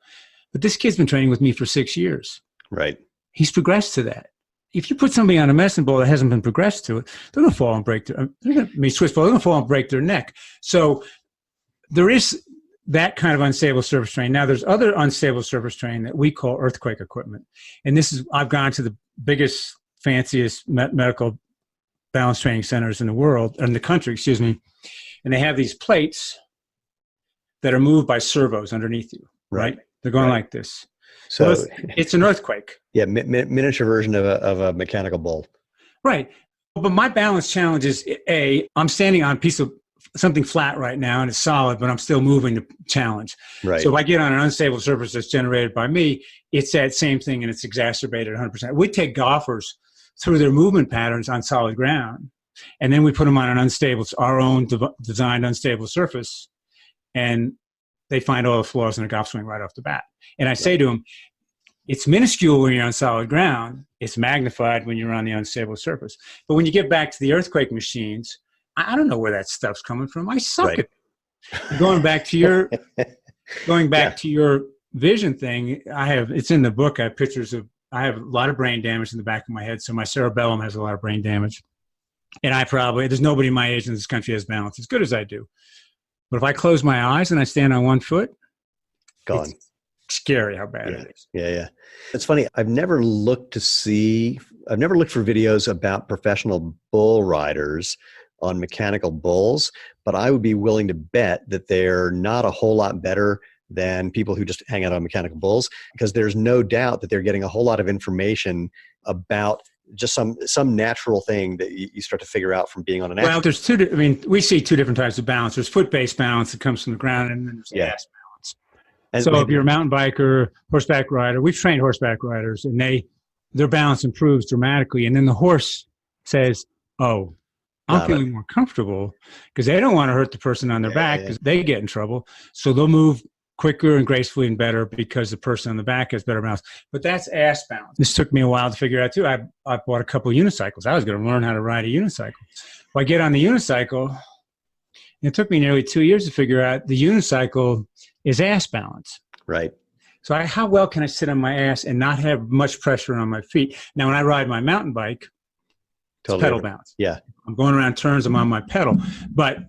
But this kid's been training with me for 6 years. Right. He's progressed to that. If you put somebody on a medicine ball that hasn't been progressed to it, they're going to fall and break they're going to fall and break their neck. So there is that kind of unstable surface terrain. Now there's other unstable surface terrain that we call earthquake equipment. And I've gone to the biggest, fanciest medical balance training centers in the country, and they have these plates that are moved by servos underneath you, right? They're going like this. So it's an earthquake. Yeah, miniature version of a mechanical bull. Right. But my balance challenge is, I'm standing on a piece of something flat right now, and it's solid, but I'm still moving the challenge. Right. So if I get on an unstable surface that's generated by me, it's that same thing, and it's exacerbated 100%. We take golfers through their movement patterns on solid ground, and then we put them on our own designed unstable surface, and they find all the flaws in a golf swing right off the bat. And I say to them, it's minuscule when you're on solid ground. It's magnified when you're on the unstable surface. But when you get back to the earthquake machines, I don't know where that stuff's coming from. I suck at it. Going back to your vision thing, it's in the book. I have pictures of, I have a lot of brain damage in the back of my head. So my cerebellum has a lot of brain damage. And there's nobody my age in this country has balance as good as I do. But if I close my eyes and I stand on one foot, gone. It's scary how bad it is. Yeah. It's funny. I've never looked for videos about professional bull riders on mechanical bulls, but I would be willing to bet that they're not a whole lot better than people who just hang out on mechanical bulls, because there's no doubt that they're getting a whole lot of information about just some natural thing that you start to figure out from being on an actual. Well, there's we see two different types of balance. There's foot-based balance that comes from the ground, and then there's ass balance. And so if you're a mountain biker, horseback rider, we've trained horseback riders, and their balance improves dramatically. And then the horse says, oh, I'm feeling more comfortable, because they don't want to hurt the person on their back because they get in trouble. So they'll move quicker and gracefully and better because the person on the back has better balance. But that's ass balance. This took me a while to figure out too. I bought a couple of unicycles. I was going to learn how to ride a unicycle. If I get on the unicycle, It took me nearly 2 years to figure out the unicycle is ass balance. Right. So how well can I sit on my ass and not have much pressure on my feet? Now, when I ride my mountain bike, it's pedal balance. Yeah. I'm going around turns, I'm on my pedal. But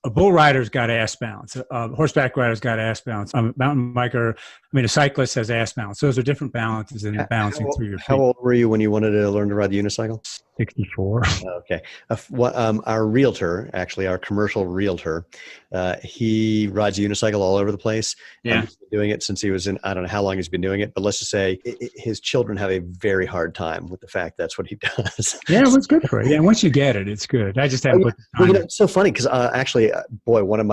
a bull rider's got ass balance. A horseback rider's got ass balance. A mountain biker, a cyclist has ass balance. Those are different balances in balancing through your feet. How old were you when you wanted to learn to ride the unicycle? 64. Okay. Our realtor, actually, our commercial realtor, he rides a unicycle all over the place. Yeah. He's been doing it since he was I don't know how long he's been doing it, but let's just say his children have a very hard time with the fact that's what he does. Yeah, it was good for it. Yeah, once you get it, it's good. I just haven't put the time. It's so funny because actually, boy, one of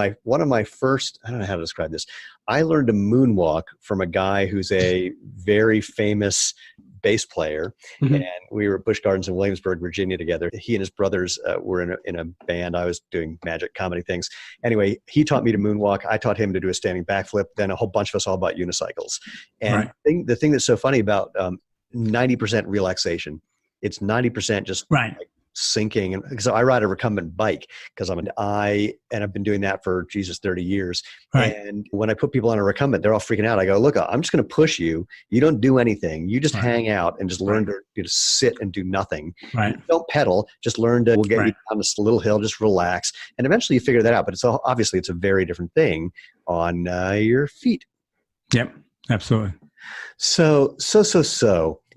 my first, I don't know how to describe this. I learned to moonwalk from a guy who's a very famous bass player, and we were at Busch Gardens in Williamsburg, Virginia together. He and his brothers were in a band. I was doing magic comedy things. Anyway, he taught me to moonwalk. I taught him to do a standing backflip. Then a whole bunch of us all bought unicycles. And the thing that's so funny about 90% relaxation, it's 90% just like sinking. And so I ride a recumbent bike because I've been doing that for 30 years. And when I put people on a recumbent, they're all freaking out. I go, look, I'm just going to push you. You don't do anything. You just hang out and just learn to sit and do nothing. You don't pedal. Just learn to, we'll get you down this little hill, just relax. And eventually you figure that out. But obviously it's a very different thing on your feet. Yep, absolutely. So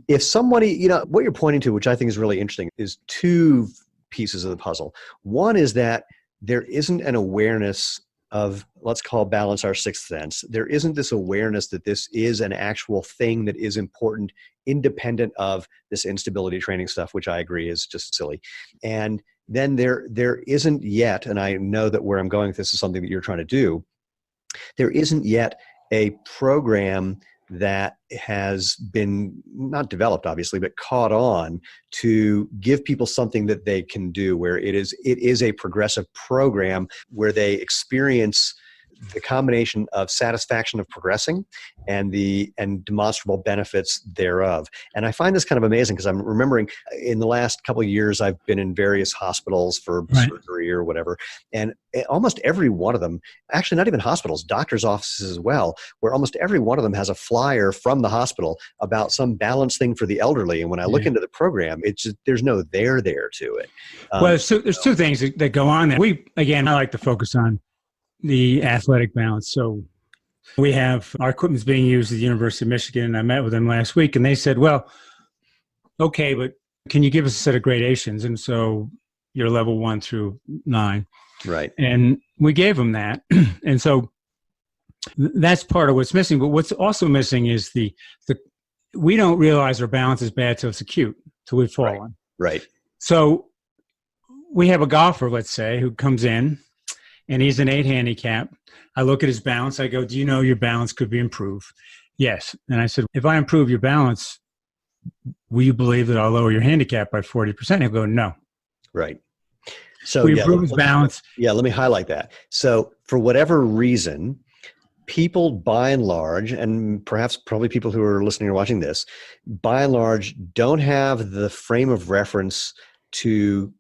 if somebody, what you're pointing to, which I think is really interesting, is two pieces of the puzzle. One is that there isn't an awareness of, let's call balance our sixth sense. There isn't this awareness that this is an actual thing that is important, independent of this instability training stuff, which I agree is just silly. And then there isn't yet, and I know that where I'm going with this is something that you're trying to do, there isn't yet a program that has been not developed, obviously, but caught on to give people something that they can do, where it is a progressive program where they experience the combination of satisfaction of progressing and demonstrable benefits thereof. And I find this kind of amazing because I'm remembering in the last couple of years, I've been in various hospitals for surgery or whatever. And almost every one of them, actually not even hospitals, doctors' offices as well, where almost every one of them has a flyer from the hospital about some balance thing for the elderly. And when I look into the program, it's just, there's no there to it. Well, there's two things that go on there. I like to focus on the athletic balance. So we have our equipment's being used at the University of Michigan, and I met with them last week, and they said, well, okay, but can you give us a set of gradations? And so you're level 1 through 9. Right. And we gave them that. And so that's part of what's missing. But what's also missing is we don't realize our balance is bad till it's acute, till we've fallen. Right. So we have a golfer, let's say, who comes in, and he's an 8 handicap. I look at his balance. I go, do you know your balance could be improved? Yes. And I said, if I improve your balance, will you believe that I'll lower your handicap by 40%? He'll go, no. Right. So we improve his balance. Let me highlight that. So for whatever reason, people by and large, and probably people who are listening or watching this, by and large, don't have the frame of reference to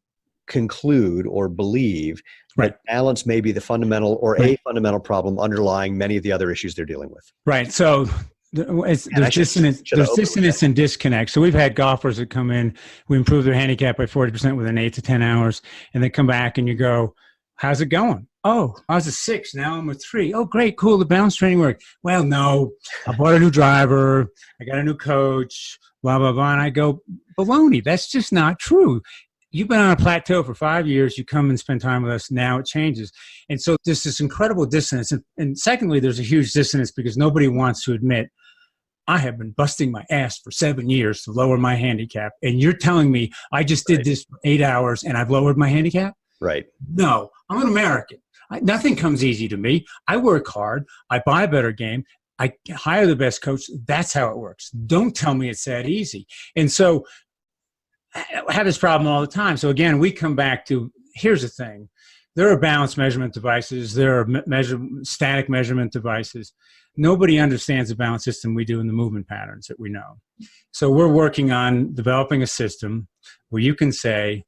conclude or believe that balance may be the fundamental or a fundamental problem underlying many of the other issues they're dealing with. Right. So there's dissonance and disconnect. So we've had golfers that come in, we improve their handicap by 40% within 8 to 10 hours, and they come back and you go, how's it going? Oh, I was a 6. Now I'm a 3. Oh, great. Cool. The balance training worked. Well, no, I bought a new driver. I got a new coach, blah, blah, blah. And I go, baloney. That's just not true. You've been on a plateau for 5 years. You come and spend time with us. Now it changes. And so there's this incredible dissonance. And secondly, there's a huge dissonance because nobody wants to admit, I have been busting my ass for 7 years to lower my handicap. And you're telling me I just did this for 8 hours and I've lowered my handicap? Right. No, I'm an American. Nothing comes easy to me. I work hard. I buy a better game. I hire the best coach. That's how it works. Don't tell me it's that easy. And so I have this problem all the time. So again, we come back to, here's the thing. There are balance measurement devices. There are static measurement devices. Nobody understands the balance system we do in the movement patterns that we know. So we're working on developing a system where you can say,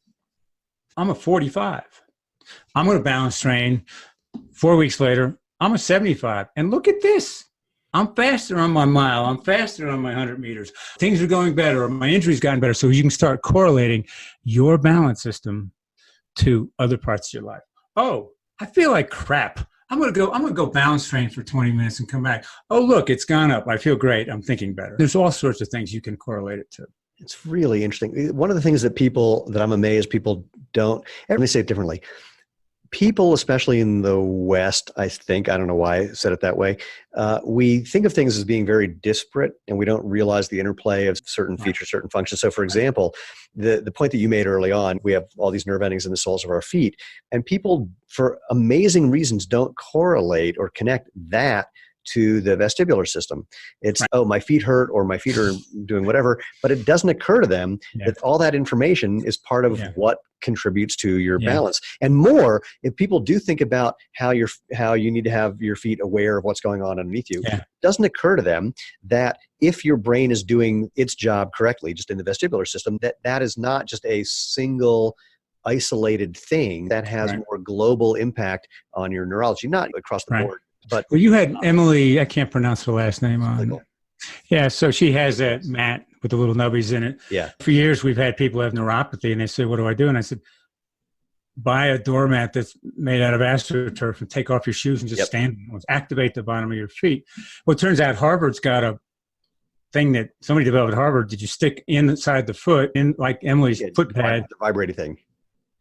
I'm a 45. I'm going to balance train. 4 weeks later, I'm a 75. And look at this. I'm faster on my mile. I'm faster on my 100 meters. Things are going better. Or my injury's gotten better. So you can start correlating your balance system to other parts of your life. Oh, I feel like crap. I'm going to go balance train for 20 minutes and come back. Oh, look, it's gone up. I feel great. I'm thinking better. There's all sorts of things you can correlate it to. It's really interesting. One of the things that I'm amazed people don't, let me say it differently. People, especially in the West, I don't know why I said it that way, we think of things as being very disparate, and we don't realize the interplay of certain features, certain functions. So for example, the point that you made early on, we have all these nerve endings in the soles of our feet, and people, for amazing reasons, don't correlate or connect that to the vestibular system. It's, oh, my feet hurt or my feet are doing whatever, but it doesn't occur to them that all that information is part of what contributes to your balance. And more, if people do think about how you need to have your feet aware of what's going on underneath you, it doesn't occur to them that if your brain is doing its job correctly, just in the vestibular system, that is not just a single isolated thing that has more global impact on your neurology, not across the board. But well, you had Emily, I can't pronounce her last name on. Yeah, so she has that mat with the little nubbies in it. Yeah. For years, we've had people have neuropathy, and they say, what do I do? And I said, buy a doormat that's made out of AstroTurf and take off your shoes and just stand on it. Activate the bottom of your feet. Well, it turns out Harvard's got a thing that somebody developed at Harvard. Did you stick inside the foot, in like Emily's foot pad? The vibrating thing.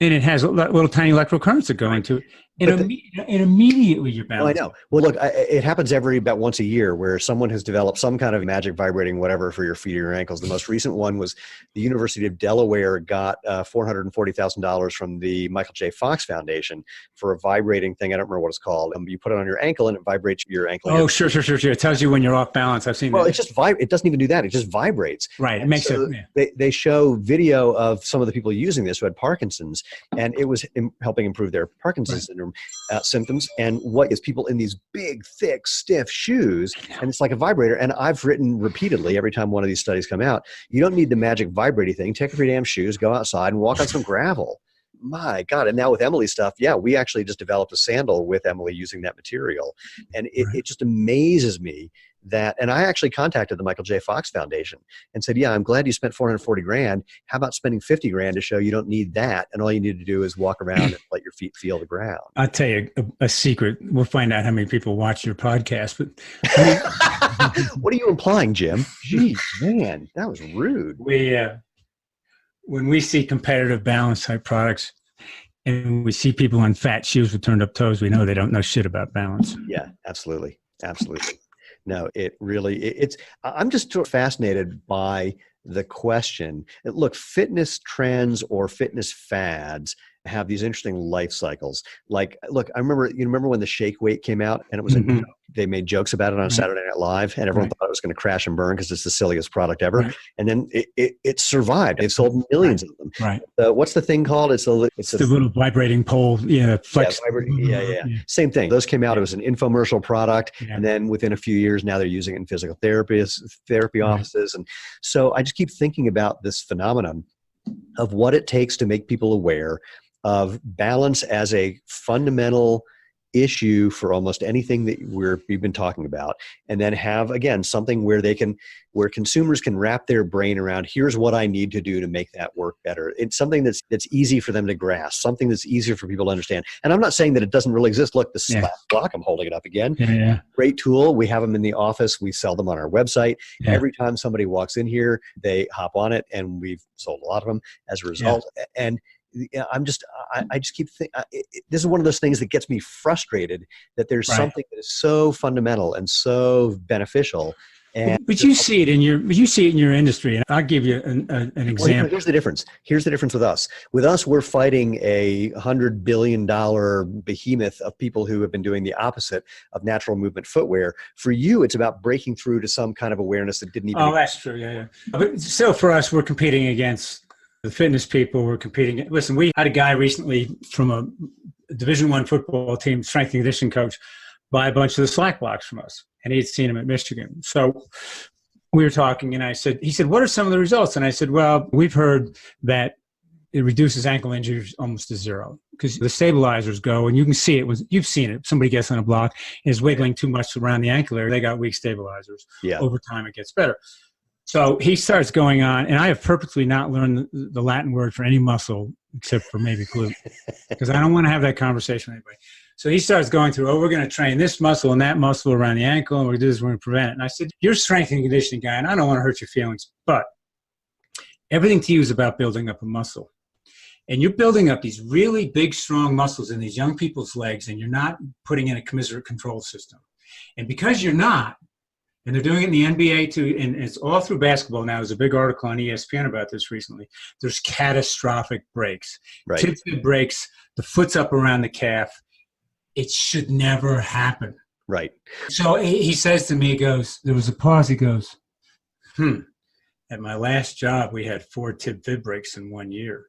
And it has little tiny electrical currents that go into it. And immediately you're balanced. Oh, I know. Well, look, it happens about once a year where someone has developed some kind of magic vibrating whatever for your feet or your ankles. The most recent one was the University of Delaware got $440,000 from the Michael J. Fox Foundation for a vibrating thing. I don't remember what it's called. You put it on your ankle and it vibrates your ankle. Oh, sure. It tells you when you're off balance. I've seen that. Well, it just it doesn't even do that. It just vibrates. Right. It makes it. They show video of some of the people using this who had Parkinson's, and it was helping improve their Parkinson's syndrome symptoms. And what is people in these big, thick, stiff shoes, and it's like a vibrator. And I've written repeatedly every time one of these studies come out, you don't need the magic vibrating thing. Take off your damn shoes, go outside and walk on some gravel. My God. And now with Emily's stuff, we actually just developed a sandal with Emily using that material. And it just amazes me that, and I actually contacted the Michael J. Fox Foundation and said, I'm glad you spent $440,000. How about spending $50,000 to show you don't need that? And all you need to do is walk around and let your feet feel the ground. I'll tell you a secret. We'll find out how many people watch your podcast. But what are you implying, Jim? Geez, man, that was rude. When we see competitive balance type products and we see people in fat shoes with turned up toes, we know they don't know shit about balance. Yeah, absolutely. Absolutely. No, I'm just sort of fascinated by the question. Look, fitness trends or fitness fads have these interesting life cycles. Like, look, you remember when the shake weight came out and it was they made jokes about it on Saturday Night Live, and everyone thought it was going to crash and burn because it's the silliest product ever. And then it survived. It sold millions of them. Right. What's the thing called? It's the little vibrating pole. Yeah. Flex. Yeah. Same thing. Those came out. It was an infomercial product. Yeah. And then within a few years, now they're using it in physical therapy offices. And so I just keep thinking about this phenomenon of what it takes to make people aware of balance as a fundamental issue for almost anything that we've been talking about, and then have, again, something where consumers can wrap their brain around, here's what I need to do to make that work better. It's something that's easy for them to grasp, something that's easier for people to understand. And I'm not saying that it doesn't really exist. Look, the Slap Block, I'm holding it up again. Great tool. We have them in the office. We sell them on our website. Every time somebody walks in here, they hop on it, and we've sold a lot of them as a result. And I just keep thinking, this is one of those things that gets me frustrated, that there's something that is so fundamental and so beneficial. But you see it in your industry, and I'll give you an example. Well, here's the difference. Here's the difference with us. With us, we're fighting a $100 billion behemoth of people who have been doing the opposite of natural movement footwear. For you, it's about breaking through to some kind of awareness that didn't even exist. That's true. Yeah. But still, for us, we're competing against the fitness people. We're competing. Listen, we had a guy recently from a Division I football team, strength and conditioning coach, buy a bunch of the Slack blocks from us, and he'd seen them at Michigan. So we were talking, and he said, what are some of the results? And I said, well, we've heard that it reduces ankle injuries almost to zero because the stabilizers go, and you can see it when you've seen it. Somebody gets on a block and is wiggling too much around the ankle area. They got weak stabilizers. Yeah. Over time, it gets better. So he starts going on, and I have purposely not learned the Latin word for any muscle except for maybe glute because I don't want to have that conversation with anybody. So he starts going through, we're going to train this muscle and that muscle around the ankle, and we're going to do this, we're going to prevent it. And I said, you're a strength and conditioning guy, and I don't want to hurt your feelings, but everything to you is about building up a muscle. And you're building up these really big, strong muscles in these young people's legs, and you're not putting in a commiserate control system. And because you're not, and they're doing it in the NBA too, and it's all through basketball now. There's a big article on ESPN about this recently. There's catastrophic breaks. Right. Tip breaks, the foot's up around the calf. It should never happen. Right. So he says to me, he goes, there was a pause, he goes, at my last job, we had 4 tib fib breaks in 1 year.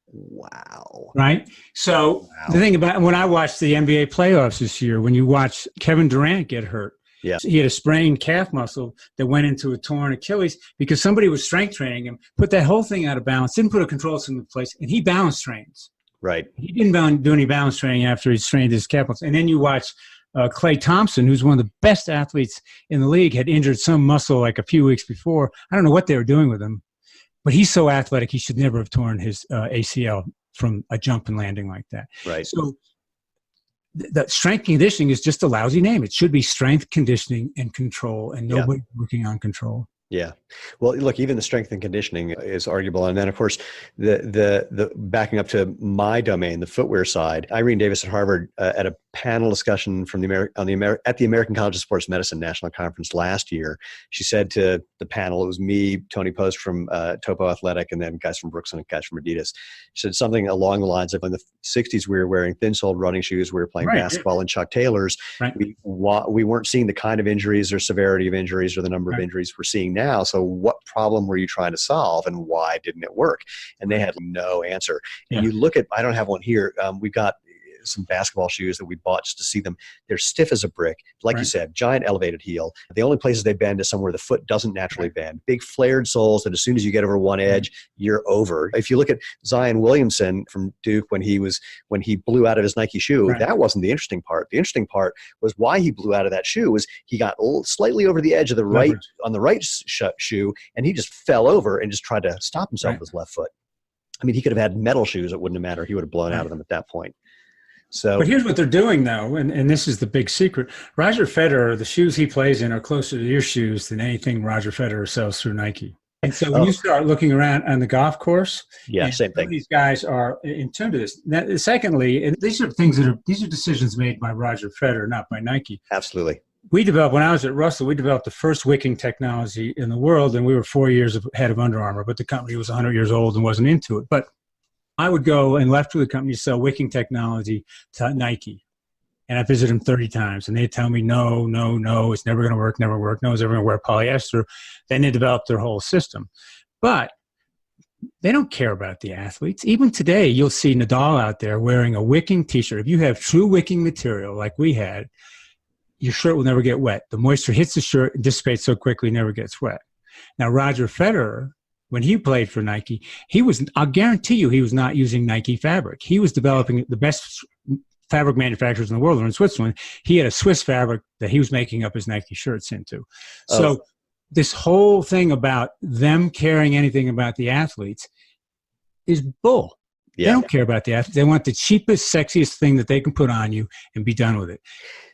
Wow. Right? So the thing about when I watched the NBA playoffs this year, when you watch Kevin Durant get hurt, yeah, he had a sprained calf muscle that went into a torn Achilles because somebody was strength training him, put that whole thing out of balance, didn't put a control system in place, and he balance trains. Right. He didn't do any balance training after he strained his calf muscle. And then you watch Klay Thompson, who's one of the best athletes in the league, had injured some muscle like a few weeks before. I don't know what they were doing with him, but he's so athletic, he should never have torn his ACL from a jump and landing like that. Right. So the strength conditioning is just a lousy name. It should be strength conditioning and control, and nobody's working on control. Yeah. Well, look, even the strength and conditioning is arguable. And then, of course, the backing up to my domain, the footwear side, Irene Davis at Harvard at a panel discussion from at the American College of Sports Medicine National Conference last year, she said to the panel, it was me, Tony Post from Topo Athletic, and then guys from Brooks and guys from Adidas. She said something along the lines of, in the 60s, we were wearing thin-soled running shoes, we were playing basketball in Chuck Taylors. Right. We weren't seeing the kind of injuries or severity of injuries or the number of injuries we're seeing now. So what problem were you trying to solve, and why didn't it work? And they had no answer. And you look at, I don't have one here. We've got some basketball shoes that we bought just to see them. They're stiff as a brick. Like you said, giant elevated heel. The only places they bend is somewhere the foot doesn't naturally bend. Big flared soles that as soon as you get over one edge, you're over. If you look at Zion Williamson from Duke when he blew out of his Nike shoe, that wasn't the interesting part. The interesting part was why he blew out of that shoe was he got slightly over the edge of the right, on the right shoe, and he just fell over and just tried to stop himself with his left foot. I mean, he could have had metal shoes. It wouldn't have mattered. He would have blown out of them at that point. So, but here's what they're doing, though, and this is the big secret. Roger Federer, the shoes he plays in are closer to your shoes than anything Roger Federer sells through Nike. And so when you start looking around on the golf course, same thing. These guys are in tune to this. Now, secondly, and these are decisions made by Roger Federer, not by Nike. Absolutely. When I was at Russell, we developed the first wicking technology in the world, and we were 4 years ahead of Under Armour, but the company was 100 years old and wasn't into it. But I would go and left with the company to sell wicking technology to Nike. And I visited them 30 times. And they'd tell me, no, it's never going to work, never work. No one's ever going to wear polyester. Then they developed their whole system. But they don't care about the athletes. Even today, you'll see Nadal out there wearing a wicking T-shirt. If you have true wicking material like we had, your shirt will never get wet. The moisture hits the shirt and dissipates so quickly, never gets wet. Now, Roger Federer, when he played for Nike, I'll guarantee you he was not using Nike fabric. He was developing the best fabric manufacturers in the world are in Switzerland. He had a Swiss fabric that he was making up his Nike shirts into. So this whole thing about them caring anything about the athletes is bull. Yeah. They don't care about the athletes. They want the cheapest, sexiest thing that they can put on you and be done with it.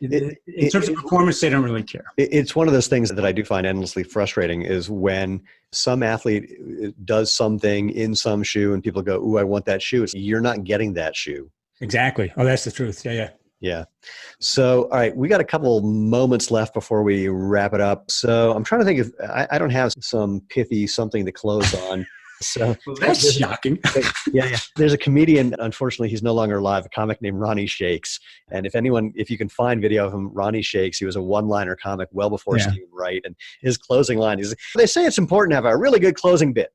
In terms of performance, they don't really care. It's one of those things that I do find endlessly frustrating is when some athlete does something in some shoe and people go, ooh, I want that shoe. You're not getting that shoe. Exactly. Oh, that's the truth. Yeah. So, all right, we got a couple moments left before we wrap it up. So I'm trying to think if I don't have some pithy something to close on. So well, that's shocking. Yeah. There's a comedian, unfortunately, he's no longer alive, a comic named Ronnie Shakes. And if you can find video of him, Ronnie Shakes, he was a one-liner comic well before Stephen Wright. And his closing line is, they say it's important to have a really good closing bit.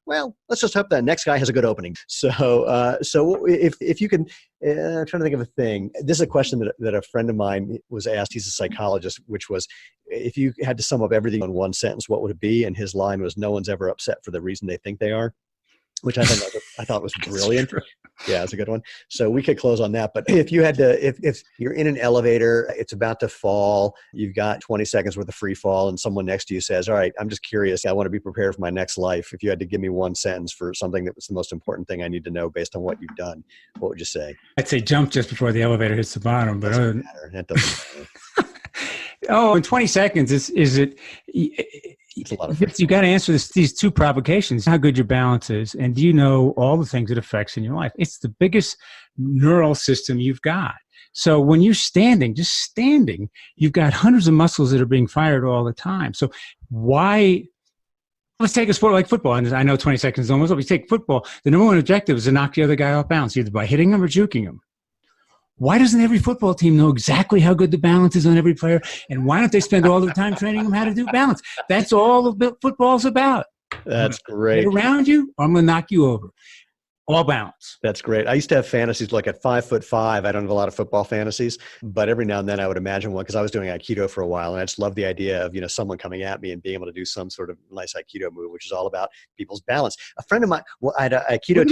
Well, let's just hope that next guy has a good opening. So if you can, I'm trying to think of a thing. This is a question that a friend of mine was asked. He's a psychologist, which was, if you had to sum up everything in one sentence, what would it be? And his line was, no one's ever upset for the reason they think they are. which I thought was brilliant. True. Yeah, it's a good one. So we could close on that. But if you had to, if you're in an elevator, it's about to fall, you've got 20 seconds worth of free fall, and someone next to you says, all right, I'm just curious. I want to be prepared for my next life. If you had to give me one sentence for something that was the most important thing I need to know based on what you've done, what would you say? I'd say jump just before the elevator hits the bottom. But Doesn't matter. That doesn't matter. oh, in 20 seconds, is it? It's a lot of free You got to answer these two provocations: how good your balance is, and do you know all the things it affects in your life? It's the biggest neural system you've got. So when you're standing, just standing, you've got hundreds of muscles that are being fired all the time. So why? Let's take a sport like football, and I know 20 seconds is almost up. You take football, the number one objective is to knock the other guy off balance, either by hitting him or juking him. Why doesn't every football team know exactly how good the balance is on every player? And why don't they spend all their time training them how to do balance? That's all football's about. That's great. Get around you, or I'm going to knock you over. All balance. That's great. I used to have fantasies like at 5'5". I don't have a lot of football fantasies, but every now and then I would imagine one because I was doing Aikido for a while, and I just love the idea of someone coming at me and being able to do some sort of nice Aikido move, which is all about people's balance. A friend of mine, I had an Aikido.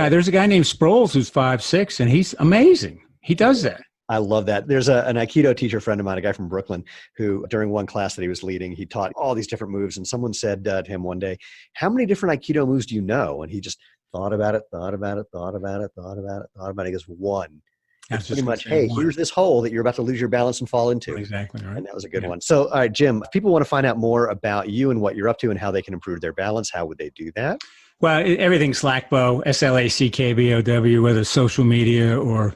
There's a guy named Sproles who's 5'6", and he's amazing. He does that. I love that. There's an Aikido teacher friend of mine, a guy from Brooklyn, who during one class that he was leading, he taught all these different moves. And someone said to him one day, how many different Aikido moves do you know? And he just thought about it. He goes, one. It's pretty much, hey, here's this hole that you're about to lose your balance and fall into. Exactly right. And that was a good one. So, all right, Jim, if people want to find out more about you and what you're up to and how they can improve their balance, how would they do that? Well, everything's Slackbow, SLACKBOW, whether it's social media or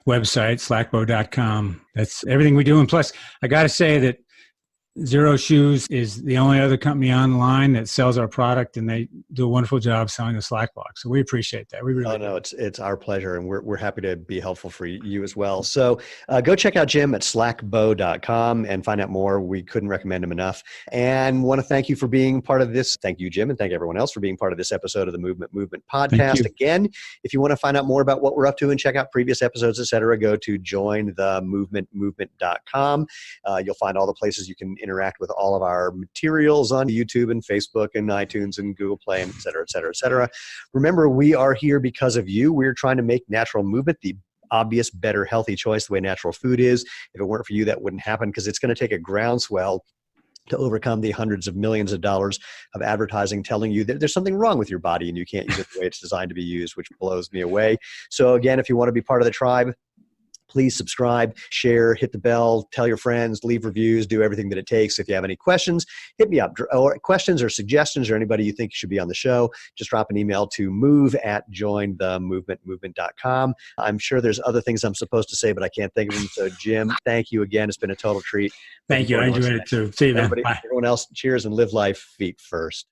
website, slackbow.com. That's everything we do. And plus, I got to say that Zero Shoes is the only other company online that sells our product, and they do a wonderful job selling the Slack box. So we appreciate that. We really do. It's our pleasure, and we're happy to be helpful for you as well. So go check out Jim at slackbow.com and find out more. We couldn't recommend him enough. And want to thank you for being part of this. Thank you, Jim, and thank everyone else for being part of this episode of the Movement podcast. Again, if you want to find out more about what we're up to and check out previous episodes, etc., go to jointhemovement.com. You'll find all the places you can interact with all of our materials on YouTube and Facebook and iTunes and Google Play, and et cetera, et cetera, et cetera. Remember, we are here because of you. We're trying to make natural movement the obvious, better, healthy choice the way natural food is. If it weren't for you, that wouldn't happen because it's going to take a groundswell to overcome the hundreds of millions of dollars of advertising telling you that there's something wrong with your body and you can't use it the way it's designed to be used, which blows me away. So again, if you want to be part of the tribe, please subscribe, share, hit the bell, tell your friends, leave reviews, do everything that it takes. If you have any questions, hit me up. Or questions or suggestions or anybody you think should be on the show, just drop an email to move@jointhemovement.com. I'm sure there's other things I'm supposed to say, but I can't think of them. So Jim, thank you again. It's been a total treat. Thank you. I enjoyed it too. See you, man. Bye. Everyone else, cheers and live life feet first.